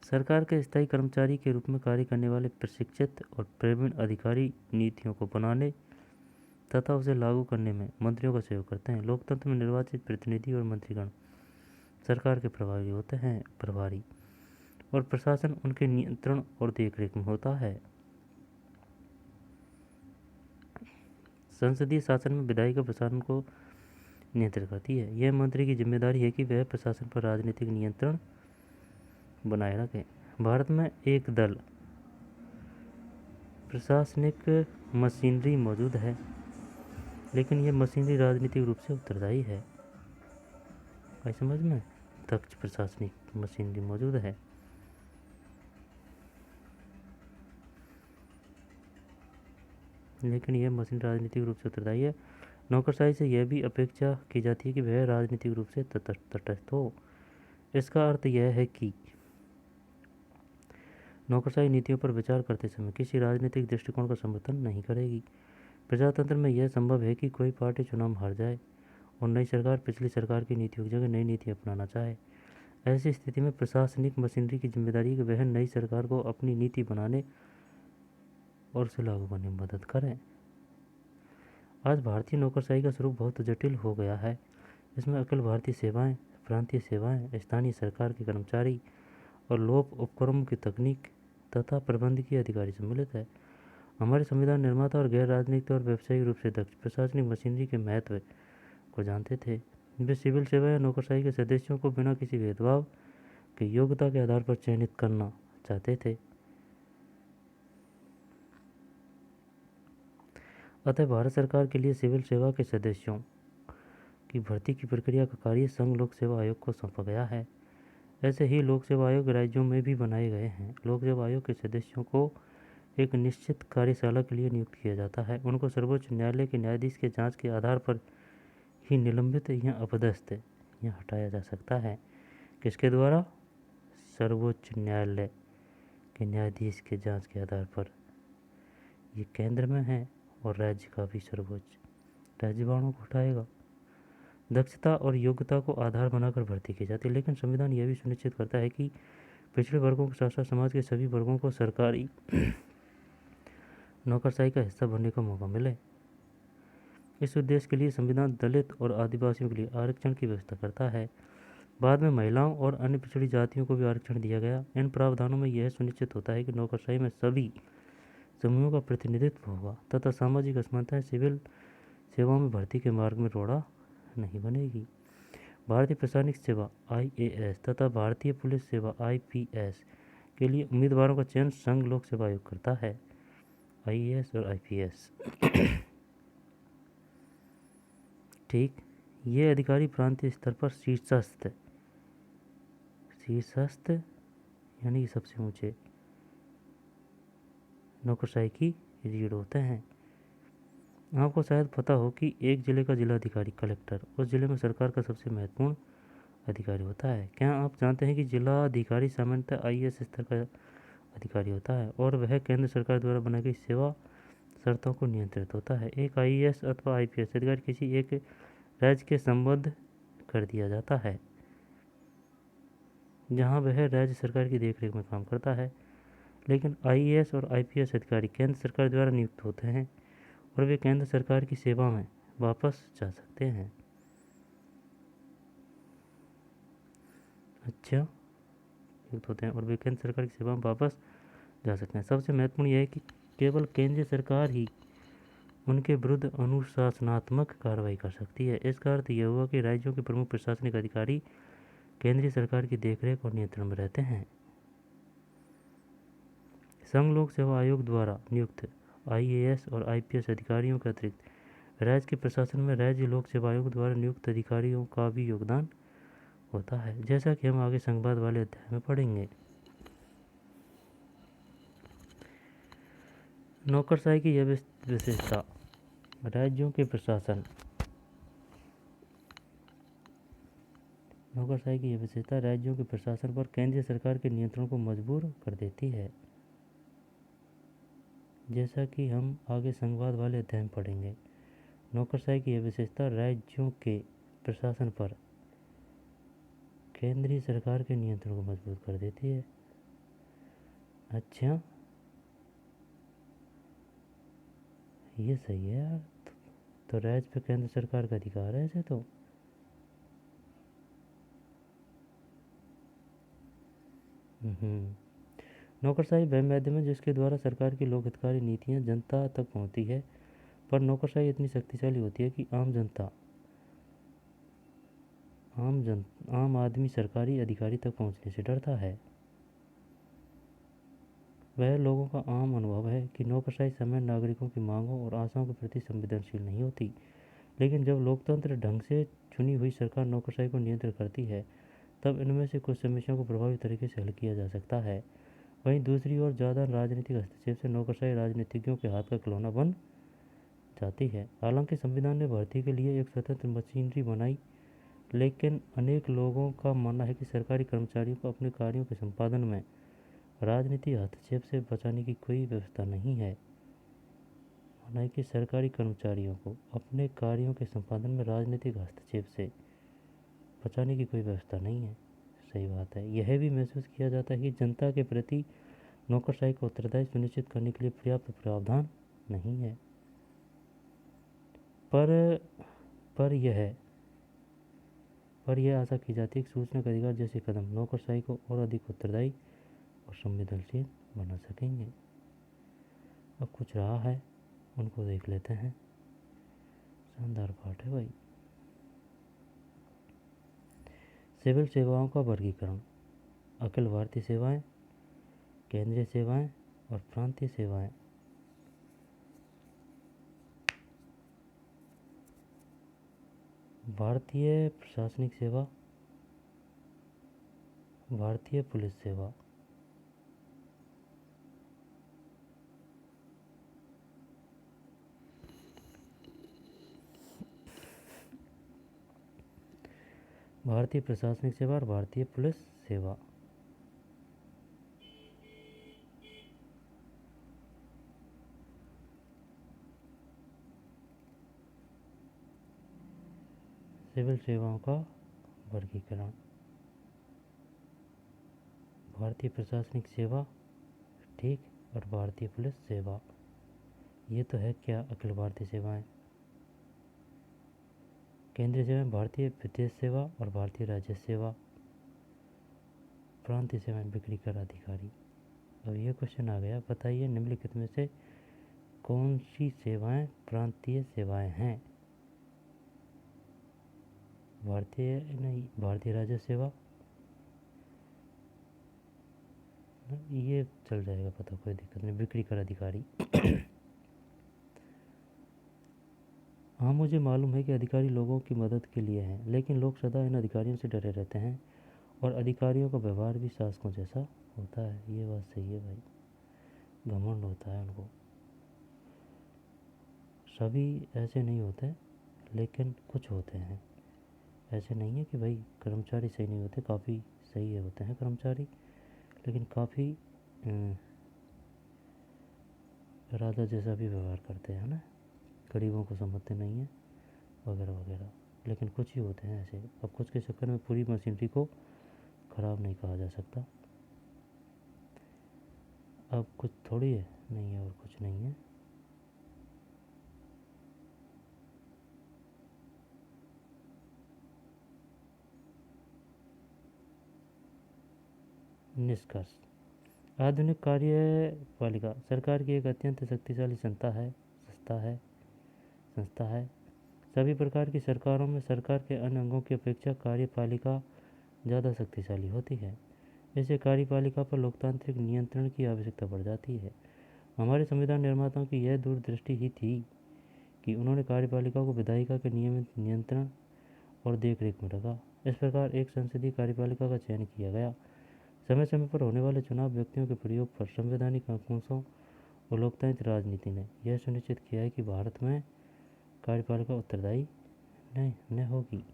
सरकार के स्थायी कर्मचारी के रूप में कार्य करने वाले प्रशिक्षित और प्रवीण अधिकारी नीतियों को बनाने तथा उसे लागू करने में मंत्रियों का सहयोग करते हैं। लोकतंत्र में निर्वाचित प्रतिनिधि और मंत्रीगण सरकार के प्रभारी होते हैं, प्रभारी, और प्रशासन उनके नियंत्रण और देखरेख में होता है। संसदीय शासन में विधायिका प्रशासन को नियंत्रित करती है। यह मंत्री की जिम्मेदारी है कि वह प्रशासन पर राजनीतिक नियंत्रण बनाए रखे। भारत में एक दल प्रशासनिक मशीनरी मौजूद है, लेकिन यह मशीनरी राजनीतिक रूप से उत्तरदायी है। भाई समझ में? दक्ष प्रशासनिक मशीनरी मौजूद है, लेकिन यह मशीन राजनीतिक रूप से उत्तरदायी है। नौकरशाही से यह भी अपेक्षा की जाती है कि वह राजनीतिक रूप से तटस्थ हो। इसका अर्थ यह है कि नौकरशाही नीतियों पर विचार करते समय किसी राजनीतिक दृष्टिकोण का समर्थन नहीं करेगी। प्रजातंत्र में यह संभव है कि कोई पार्टी चुनाव में हार जाए और नई सरकार पिछली सरकार की नीतियों की जगह नई नीति अपनाना चाहे। ऐसी स्थिति में प्रशासनिक मशीनरी की जिम्मेदारी कि वह नई सरकार को अपनी नीति बनाने और उसे लागू करने में मदद करें। आज भारतीय नौकरशाही का स्वरूप बहुत जटिल हो गया है। इसमें अखिल भारतीय सेवाएं, प्रांतीय सेवाएं, स्थानीय सरकार के कर्मचारी और लोक उपक्रमों की तकनीक तथा प्रबंधकीय अधिकारी सम्मिलित है। हमारे संविधान निर्माता और गैर राजनीतिक और व्यावसायिक रूप से दक्ष प्रशासनिक मशीनरी के महत्व को जानते थे। वे सिविल सेवा या नौकरशाही के सदस्यों को बिना किसी भेदभाव की योग्यता के आधार पर चयनित करना चाहते थे। अतः भारत सरकार के लिए सिविल सेवा के सदस्यों की भर्ती की प्रक्रिया का कार्य संघ लोक सेवा आयोग को सौंपा गया है। ऐसे ही लोक सेवा आयोग राज्यों में भी बनाए गए हैं। लोक सेवा आयोग के सदस्यों को एक निश्चित कार्यशाला के लिए नियुक्त किया जाता है। उनको सर्वोच्च न्यायालय के न्यायाधीश के जांच के आधार पर ही निलंबित या अपदस्थ या हटाया जा सकता है। किसके द्वारा? सर्वोच्च न्यायालय के न्यायाधीश के जांच के आधार पर। ये केंद्र में है और राज्य का भी सर्वोच्च राज्यपालों को हटाएगा। दक्षता और योग्यता को आधार बनाकर भर्ती की जाती है, लेकिन संविधान यह भी सुनिश्चित करता है कि पिछड़े वर्गों के साथ साथ समाज के सभी वर्गों को सरकारी नौकरशाही का हिस्सा बनने का मौका मिले। इस उद्देश्य के लिए संविधान दलित और आदिवासियों के लिए आरक्षण की व्यवस्था करता है। बाद में महिलाओं और अन्य पिछड़ी जातियों को भी आरक्षण दिया गया। इन प्रावधानों में यह सुनिश्चित होता है कि नौकरशाही में सभी समूहों का प्रतिनिधित्व होगा तथा सामाजिक असमानताएं सिविल सेवाओं में भर्ती के मार्ग में रोड़ा नहीं बनेगी। भारतीय प्रशासनिक सेवा IAS तथा भारतीय पुलिस सेवा IPS के लिए उम्मीदवारों का चयन संघ लोक सेवा आयोग करता है। IAS और IPS ठीक, ये अधिकारी प्रांतीय स्तर पर शीर्षस्थ यानी सबसे ऊंचे नौकरशाही की रीढ़ होते हैं। आपको शायद पता हो कि एक जिले का जिलाधिकारी कलेक्टर उस जिले में सरकार का सबसे महत्वपूर्ण अधिकारी होता है। क्या आप जानते हैं कि जिलाधिकारी सामान्यतः IAS स्तर का अधिकारी होता है और वह केंद्र सरकार द्वारा बनाई गई सेवा शर्तों को नियंत्रित होता है। एक IAS अथवा IPS अधिकारी किसी एक राज्य के संबद्ध कर दिया जाता है जहां वह राज्य सरकार की देखरेख में काम करता है। लेकिन IAS और IPS अधिकारी केंद्र सरकार द्वारा नियुक्त होते हैं और वे केंद्र सरकार की सेवा में वापस जा सकते हैं। अच्छा, नियुक्त होते हैं और वे केंद्र सरकार की सेवा में वापस जा सकते हैं। सबसे महत्वपूर्ण यह है कि केवल केंद्रीय सरकार ही उनके विरुद्ध अनुशासनात्मक कार्रवाई कर सकती है। इसका अर्थ यह हुआ कि राज्यों के प्रमुख प्रशासनिक अधिकारी केंद्रीय सरकार की देखरेख और नियंत्रण में रहते हैं। संघ लोक सेवा आयोग द्वारा नियुक्त IAS और IPS अधिकारियों के अतिरिक्त राज्य के प्रशासन में राज्य लोक सेवा आयोग द्वारा नियुक्त अधिकारियों का भी योगदान होता है, जैसा कि हम आगे संघवाद वाले अध्याय में पढ़ेंगे। नौकरशाही की यह विशेषता राज्यों के प्रशासन नौकरशाही की यह विशेषता राज्यों के प्रशासन पर केंद्रीय सरकार के नियंत्रण को मजबूर कर देती है, जैसा कि हम आगे संघवाद वाले अध्याय में पढ़ेंगे। नौकरशाही की यह विशेषता राज्यों के प्रशासन पर केंद्रीय सरकार के नियंत्रण को मजबूत कर देती है। अच्छा, ये सही है यार। तो राज्य पे केंद्र सरकार का अधिकार है ऐसे तो। नौकरशाही वह माध्यम है जिसके द्वारा सरकार की लोक हितकारी नीतियाँ जनता तक पहुँचती है, पर नौकरशाही इतनी शक्तिशाली होती है कि आम आदमी सरकारी अधिकारी तक पहुँचने से डरता है। वह लोगों का आम अनुभव है कि नौकरशाही समय नागरिकों की मांगों और आशाओं के प्रति संवेदनशील नहीं होती, लेकिन जब लोकतंत्र ढंग से चुनी हुई सरकार नौकरशाही को नियंत्रित करती है तब इनमें से कुछ समस्याओं को प्रभावी तरीके से हल किया जा सकता है। वहीं दूसरी ओर ज़्यादा राजनीतिक हस्तक्षेप से नौकरशाही राजनीतिज्ञों के हाथ का खिलौना बन जाती है। हालांकि संविधान ने भर्ती के लिए एक स्वतंत्र मशीनरी बनाई, लेकिन अनेक लोगों का मानना है कि सरकारी कर्मचारियों को अपने कार्यों के संपादन में राजनीति हस्तक्षेप से बचाने की कोई व्यवस्था नहीं है। न कि सरकारी कर्मचारियों को अपने कार्यों के संपादन में राजनीतिक हस्तक्षेप से बचाने की कोई व्यवस्था नहीं है। सही बात है। यह भी महसूस किया जाता है कि जनता के प्रति नौकरशाही का उत्तरदायित्व सुनिश्चित करने के लिए पर्याप्त प्रावधान नहीं है। पर यह आशा की जाती है कि सूचना का अधिकार जैसे कदम नौकरशाही को और अधिक उत्तरदायी और संवेदनशील बना सकेंगे। अब कुछ रहा है, उनको देख लेते हैं। शानदार पाठ है भाई। सिविल सेवाओं का वर्गीकरण: अखिल भारतीय सेवाएं, केंद्रीय सेवाएं और प्रांतीय सेवाएं। भारतीय प्रशासनिक सेवा, भारतीय पुलिस सेवा, भारतीय प्रशासनिक सेवा और भारतीय पुलिस सेवा। सिविल सेवाओं का वर्गीकरण: भारतीय प्रशासनिक सेवा, ठीक, और भारतीय पुलिस सेवा। ये तो है क्या अखिल भारतीय सेवाएं। केंद्रीय सेवाएं भारतीय विदेश सेवा और भारतीय राजस्व सेवा। प्रांतीय सेवाएं बिक्री कर अधिकारी। अब ये क्वेश्चन आ गया, बताइए निम्नलिखित में से कौन सी सेवाएं प्रांतीय सेवाएं हैं। भारतीय राजस्व सेवा, ये चल जाएगा पता, कोई दिक्कत नहीं। बिक्री कर अधिकारी हाँ, मुझे मालूम है कि अधिकारी लोगों की मदद के लिए हैं, लेकिन लोग सदा इन अधिकारियों से डरे रहते हैं और अधिकारियों का व्यवहार भी शासकों जैसा होता है। ये बात सही है भाई, घमंड होता है उनको। सभी ऐसे नहीं होते, लेकिन कुछ होते हैं। ऐसे नहीं है कि भाई कर्मचारी सही नहीं होते, काफ़ी सही होते हैं कर्मचारी, लेकिन काफ़ी राजा जैसा भी व्यवहार करते हैं ना, गरीबों को समझते नहीं हैं वगैरह वगैरह। लेकिन कुछ ही होते हैं ऐसे। अब कुछ के चक्कर में पूरी मशीनरी को ख़राब नहीं कहा जा सकता। अब कुछ थोड़ी है, नहीं है और कुछ नहीं है। निष्कर्ष: आधुनिक कार्यपालिका सरकार की एक अत्यंत शक्तिशाली संस्था है। सभी प्रकार की सरकारों में सरकार के अन्य अंगों की अपेक्षा कार्यपालिका ज़्यादा शक्तिशाली होती है। इससे कार्यपालिका पर लोकतांत्रिक नियंत्रण की आवश्यकता बढ़ जाती है। हमारे संविधान निर्माताओं की यह दूरदृष्टि ही थी कि उन्होंने कार्यपालिका को विधायिका के नियमित नियंत्रण और देखरेख में रखा। इस प्रकार एक संसदीय कार्यपालिका का चयन किया गया। समय समय पर होने वाले चुनाव व्यक्तियों के प्रयोग पर संवैधानिक अंकुशों और लोकतांत्रिक राजनीति ने यह सुनिश्चित किया है कि भारत में कार्यपालिका उत्तरदायी न होगी।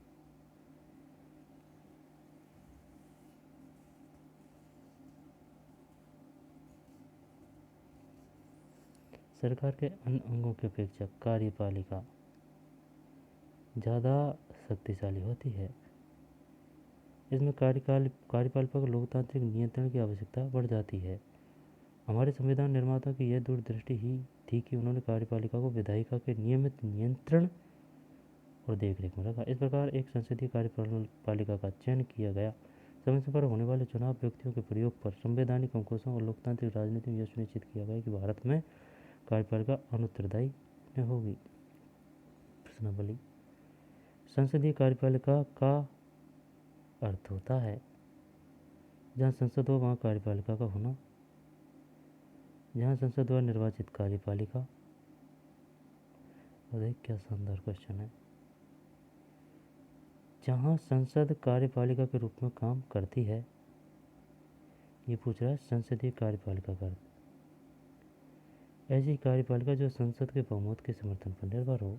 सरकार के अन्य अंगों की अपेक्षा कार्यपालिका ज़्यादा शक्तिशाली होती है। इसमें कार्यपालिका को लोकतांत्रिक नियंत्रण की आवश्यकता बढ़ जाती है। हमारे संविधान निर्माताओं की यह दूरदृष्टि ही थी कि उन्होंने कार्यपालिका को विधायिका के नियमित नियंत्रण और देखरेख में रखा। इस प्रकार एक संसदीय कार्यपालिका का चयन किया गया। समय समय पर होने वाले चुनाव व्यक्तियों के प्रयोग पर संवैधानिक अंकुशों और लोकतांत्रिक राजनीति में यह सुनिश्चित किया गया कि भारत में कार्यपालिका अनुत्तरदायी न होगी। प्रश्नावली: संसदीय कार्यपालिका का अर्थ होता है जहाँ संसद हो वहाँ कार्यपालिका का होना। जहाँ संसद द्वारा निर्वाचित कार्यपालिका। और एक क्या शानदार क्वेश्चन है, जहाँ संसद कार्यपालिका के रूप में काम करती है। ये पूछ रहा है संसदीय कार्यपालिका का अर्थ: ऐसी कार्यपालिका जो संसद के बहुमत के समर्थन पर निर्भर हो।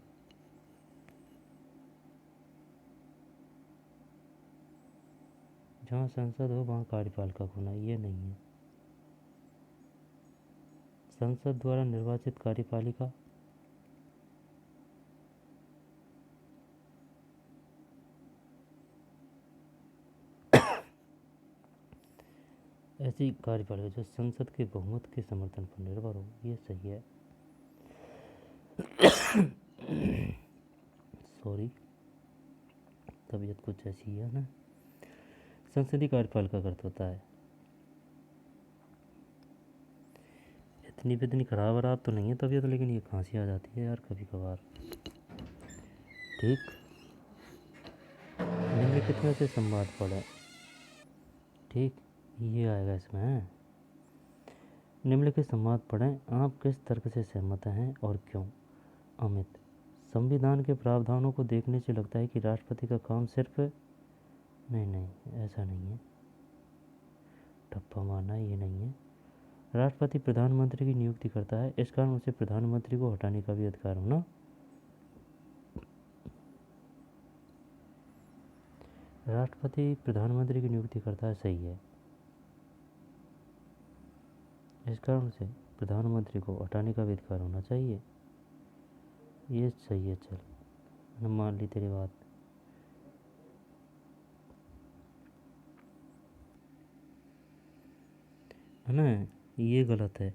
जहाँ संसद हो वहाँ कार्यपालिका होना, ये नहीं है। संसद द्वारा निर्वाचित कार्यपालिका। ऐसी कार्यपालिका जो संसद के बहुमत के समर्थन पर निर्भर हो, ये सही है। सॉरी, तबीयत कुछ ऐसी है ना। संसदीय कार्यपालिका का अर्थ होता है, इतनी खराब तो नहीं है तबीयत, लेकिन ये खांसी आ जाती है यार कभी कभार। ठीक, निम्नलिखित में से संवाद पढ़ें। ठीक, ये आएगा इसमें। निम्नलिखित संवाद पढ़ें। आप किस तर्क से सहमत हैं और क्यों? अमित, संविधान के प्रावधानों को देखने से लगता है कि राष्ट्रपति का काम सिर्फ नहीं, ऐसा नहीं है, ठप्पा मारना ये नहीं है। राष्ट्रपति प्रधानमंत्री की नियुक्ति करता है, इस कारण उसे प्रधानमंत्री को हटाने का भी अधिकार होना। राष्ट्रपति प्रधानमंत्री की नियुक्ति करता है, सही है, इस कारण उसे प्रधानमंत्री को हटाने का भी अधिकार होना चाहिए, ये सही है। चल, मैंने मान ली तेरी बात। है ना, ये गलत है।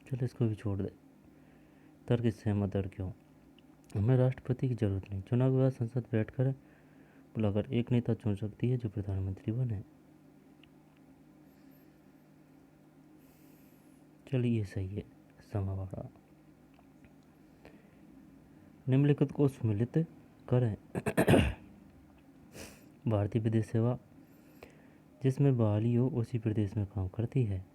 चल, इसको भी छोड़ दे। तर्क सहमत और क्यों? हमें राष्ट्रपति की जरूरत नहीं, चुनाव के बाद संसद बैठकर बुलाकर एक नेता चुन सकती है जो प्रधानमंत्री बने। चलिए, सही है। समावाड़ा, निम्नलिखित को सम्मिलित करें। भारतीय विदेश सेवा जिसमें बहाली हो उसी प्रदेश में काम करती है।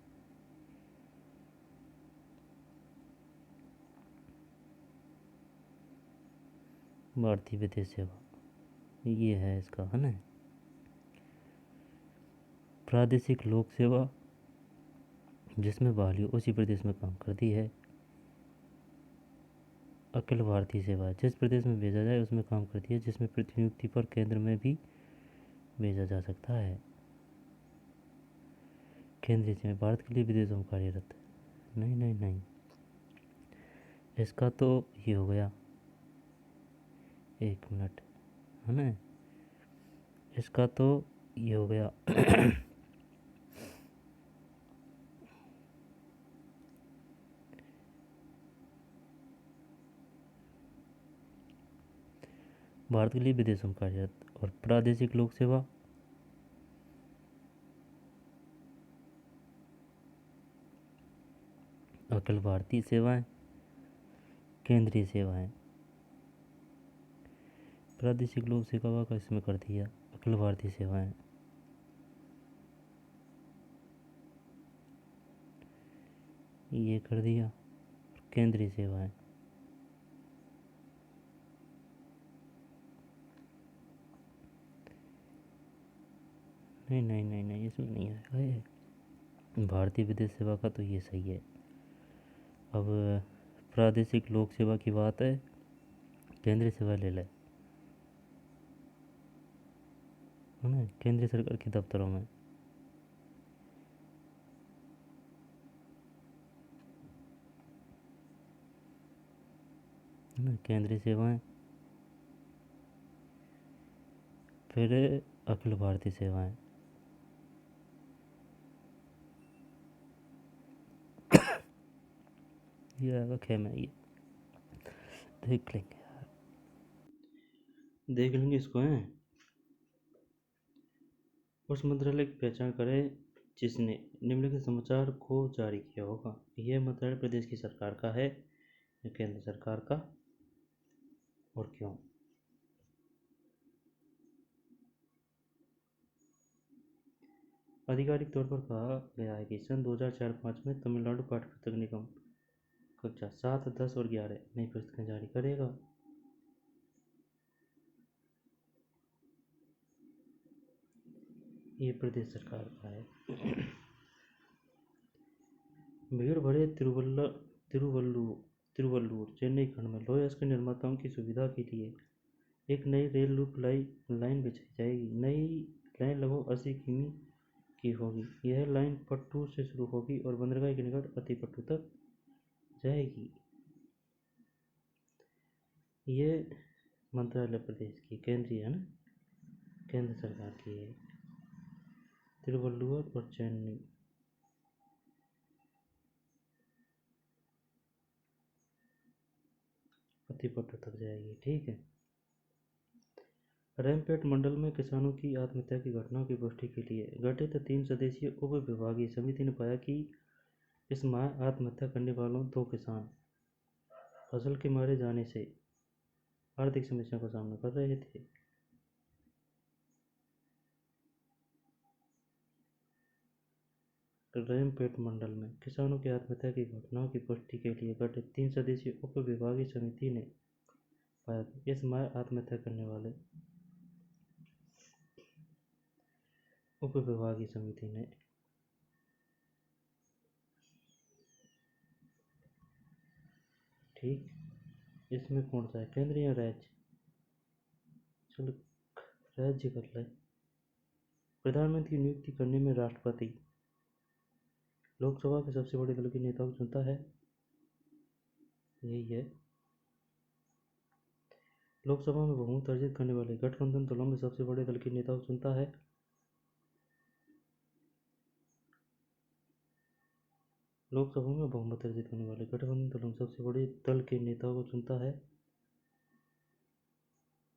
भारतीय विदेश सेवा ये है इसका, है ना। प्रादेशिक लोक सेवा जिसमें बहाली हो उसी प्रदेश में काम करती है। अखिल भारतीय सेवा जिस प्रदेश में भेजा जाए उसमें काम करती है, जिसमें प्रतिनियुक्ति पर केंद्र में भी भेजा जा सकता है। केंद्रीय सेवा भारत के लिए विदेशों में कार्यरत। नहीं, इसका तो ये हो गया, एक मिनट, है ना, इसका तो ये हो गया। भारत के लिए विदेशों में कार्यरत। और प्रादेशिक लोक सेवा अखिल भारतीय सेवाएं, केंद्रीय सेवाएं। प्रादेशिक लोक सेवा का इसमें कर दिया अखिल भारतीय सेवाएं, ये कर दिया। केंद्रीय सेवाएं, नहीं, इसमें नहीं आएगा ये। भारतीय विदेश सेवा का तो ये सही है। अब प्रादेशिक लोक सेवा की बात है, केंद्रीय सेवा ले ले, है ना, केंद्रीय सरकार के दफ्तरों में। है ना, केंद्रीय सेवाएं, फिर अखिल भारतीय सेवाएं। ये आएगा खेमे, ये देख लेंगे यार, देख लेंगे इसको। हैं, उस मंत्रालय की पहचान करें जिसने निम्नलिखित समाचार को जारी किया होगा। यह मंत्रालय प्रदेश की सरकार का है या केंद्र सरकार का, और क्यों? आधिकारिक तौर पर कहा गया है कि सन 2004-05 में तमिलनाडु पाठ्य पुस्तक निगम कक्षा 7, 10 और 11 नई पुस्तकें जारी करेगा। ये प्रदेश सरकार का है। भीड़ भरे तिरुवल्लुवर चेन्नई खंड में लोह अयस्क निर्माताओं की सुविधा के लिए एक नई रेल लूप लाइन बिछाई जाएगी। नई लाइन लगभग 80 किमी की होगी। यह लाइन पट्टू से शुरू होगी और बंदरगाह के निकट अतिपट्टू तक जाएगी। ये मंत्रालय प्रदेश की केंद्रीय है ना, केंद्र सरकार की है। तिरुवल्लुवर और चेन्नई अतिपट्टू तक जाएगी। ठीक है। रैमपेट मंडल में किसानों की आत्महत्या की घटनाओं की पुष्टि के लिए गठित 3 सदस्यीय उप विभागीय समिति ने पाया कि इस माह आत्महत्या करने वालों 2 किसान फसल के मारे जाने से आर्थिक समस्या का सामना कर रहे थे। रैमपेट मंडल में किसानों की आत्महत्या की घटनाओं की पुष्टि के लिए गठित 3 सदस्यीय उप विभागीय समिति ने पाया कि इस माह आत्महत्या करने वाले उप विभागीय समिति ने ठीक, इसमें कौन सा है, केंद्र या राज्य? चलो राज्य कर ले। प्रधानमंत्री की नियुक्ति करने में राष्ट्रपति लोकसभा के सबसे बड़े दल के नेता को चुनता है। यही है। लोकसभा में बहुमत अर्जित करने वाले गठबंधन दलों में सबसे बड़े दल के नेता को चुनता है। लोकसभा में बहुमत अर्जित करने वाले गठबंधन दलों में सबसे बड़े दल के नेता को चुनता है।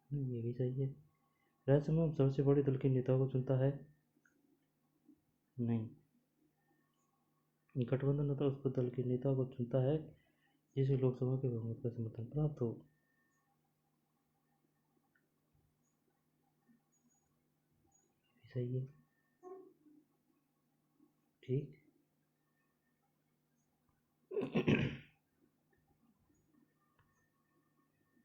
ये भी सही है। राज्यसभा में सबसे बड़े दल के नेता को चुनता है। नहीं, गठबंधन होता है उस दल के नेता को चुनता है जिसे लोकसभा के बहुमत का समर्थन प्राप्त हो। सही है। ठीक।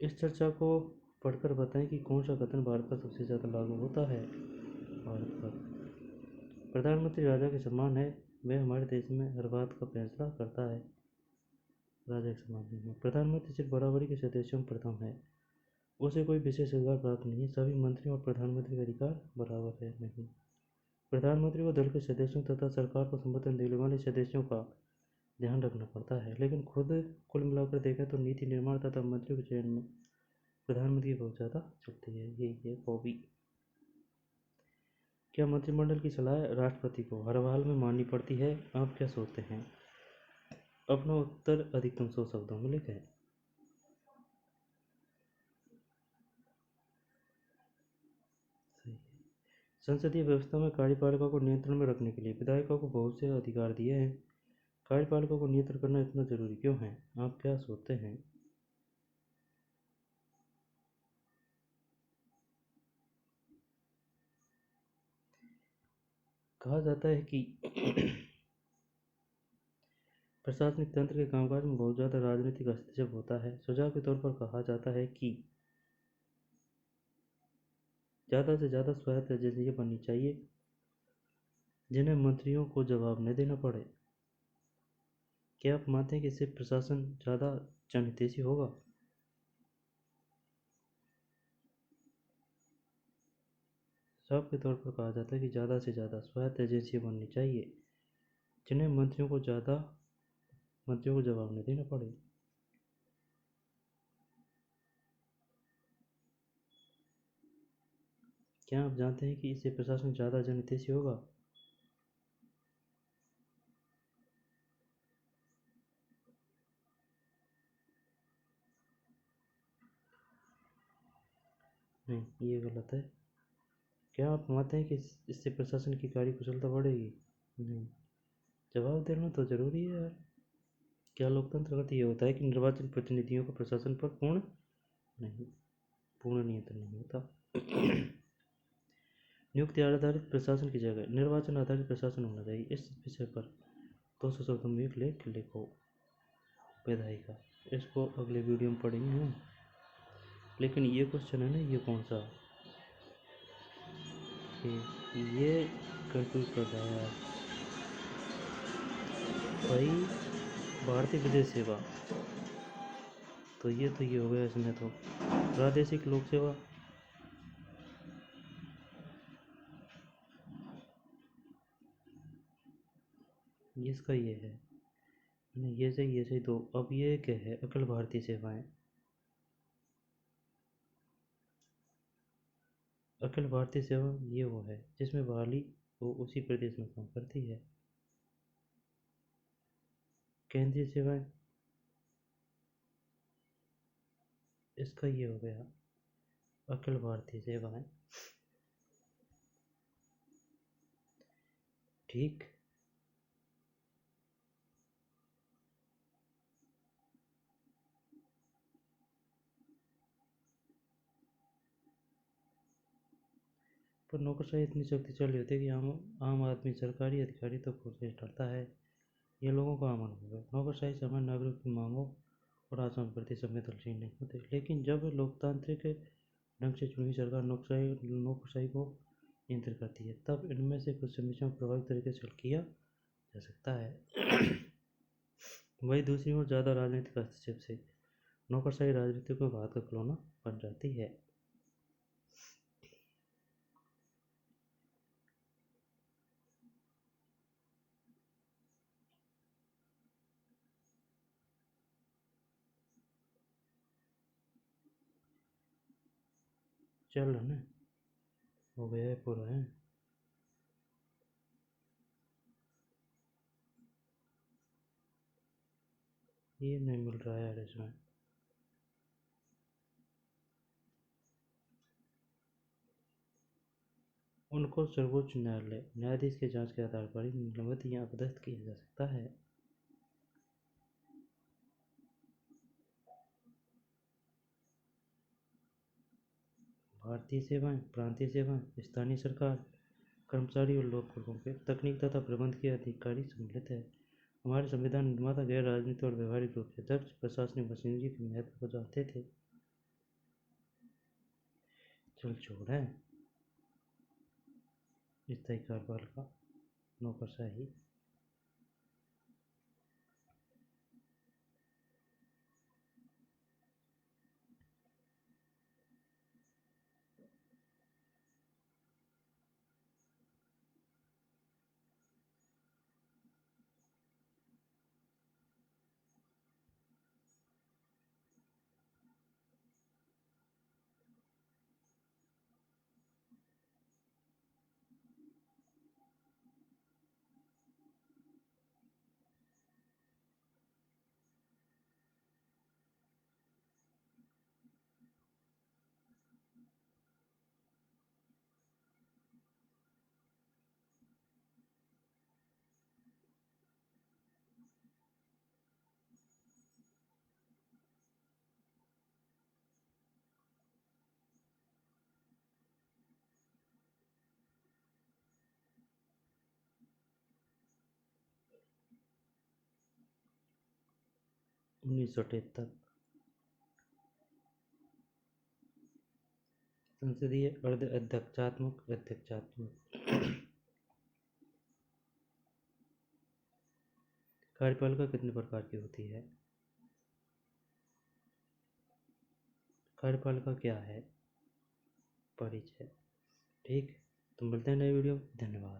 इस चर्चा को पढ़कर बताएं कि कौन सा कथन भारत पर सबसे ज़्यादा लागू होता है। भारत पर प्रधानमंत्री राजा के समान है, वह हमारे देश में हर बात का फैसला करता है। राजा के समान नहीं है। प्रधानमंत्री सिर्फ बराबरी के सदस्यों में प्रथम है, उसे कोई विशेष अधिकार प्राप्त नहीं है। सभी मंत्रियों और प्रधानमंत्री का अधिकार बराबर है। नहीं, प्रधानमंत्री को दल के सदस्यों तथा सरकार को संबोधन देने वाले सदस्यों का ध्यान रखना पड़ता है, लेकिन खुद कुल मिलाकर देखें तो नीति निर्माण तथा मंत्रियों के चयन में प्रधानमंत्री की बहुत ज़्यादा चलती है। यही है हॉबी। क्या मंत्रिमंडल की सलाह राष्ट्रपति को हर हाल में माननी पड़ती है? आप क्या सोचते हैं? अपना उत्तर अधिकतम 100 शब्दों में लिखें। सही है। संसदीय व्यवस्था में कार्यपालिका को नियंत्रण में रखने के लिए विधायिका को बहुत से अधिकार दिए हैं। कार्यपालिका को नियंत्रण करना इतना जरूरी क्यों है? आप क्या सोचते हैं? कहा जाता है कि प्रशासनिक तंत्र के कामकाज में बहुत ज़्यादा राजनीतिक हस्तक्षेप होता है। सुझाव के तौर पर कहा जाता है कि ज़्यादा से ज़्यादा स्वायत्त एजेंसियाँ बननी चाहिए जिन्हें मंत्रियों को जवाब न देना पड़े। क्या आप मानते हैं कि इससे प्रशासन ज़्यादा जनहितैषी होगा? सुझाव के तौर पर कहा जाता है कि ज़्यादा से ज़्यादा स्वायत्त एजेंसियाँ बननी चाहिए जिन्हें मंत्रियों को जवाब न देना पड़े। क्या आप जानते हैं कि इससे प्रशासन ज़्यादा जनहितैषी होगा? नहीं, ये गलत है। क्या आप मानते हैं कि इससे प्रशासन की कार्यकुशलता बढ़ेगी? नहीं, जवाब देना तो जरूरी है यार। क्या लोकतंत्र का तो ये होता है कि निर्वाचित प्रतिनिधियों का प्रशासन पर पूर्ण नियंत्रण नहीं होता। नियुक्ति आधारित प्रशासन की जगह निर्वाचन आधारित प्रशासन होना चाहिए। इस विषय पर 200 शब्दों में एक लेख लिखो। विधायिका, इसको अगले वीडियो में पढ़ेंगे हम। लेकिन ये क्वेश्चन है ना, ये कौन सा, ये कंफ्यूज कर रहा है यार भाई। भारतीय विदेश सेवा तो ये हो गया इसमें तो प्रादेशिक लोक सेवा। इसका ये है नहीं, ये सही तो अब ये क्या है, अखिल भारतीय सेवाएं। अखिल भारतीय सेवा ये वो है जिसमें बहाली वो उसी प्रदेश में काम करती है। केंद्रीय सेवाएं, इसका ये हो गया अखिल भारतीय सेवाएं। ठीक। पर नौकरशाही इतनी शक्तिशाली होती है कि आम आदमी सरकारी अधिकारी तक कोशिश करता है। ये लोगों का आम अनुभव है। नौकरशाही सामान्य नागरिक की मांगों और आचरण प्रति संवेदनशील नहीं होते, लेकिन जब लोकतांत्रिक ढंग से चुनी हुई सरकार नौकरशाही को नियंत्रित करती है, तब इनमें से कुछ समीक्षाओं को प्रभावी तरीके से हल किया जा सकता है। वही दूसरी ओर ज़्यादा राजनीतिक हस्तक्षेप से नौकरशाही राजनीति को घात का खिलौना बन जाती है। चल रहा ना, हो गया है पूरा है। ये नहीं मिल रहा है यार इसमें। उनको सर्वोच्च न्यायालय न्यायाधीश के जांच के आधार पर ही निलंबित या अपदस्थ किया जा सकता है। भारतीय सेवाएं, प्रांतीय सेवाएं, स्थानीय सरकार, कर्मचारी और लोकवर्गों के तकनीक तथा प्रबंध के अधिकारी सम्मिलित है। हमारे संविधान निर्माता गैर राजनीतिक और व्यवहारिक रूप से दक्ष प्रशासनिक मशीनरी के महत्व को जानते थे। चल छोड़ है स्थायी कार्यकाल का नौकरशाही। उन्नीस सौ तिहत्तर संसदीय अर्ध अध्यक्षात्मक कार्यपालिका कितने प्रकार की होती है? कार्यपालिका क्या है? परिचय। ठीक, तो मिलते हैं नए वीडियो। धन्यवाद।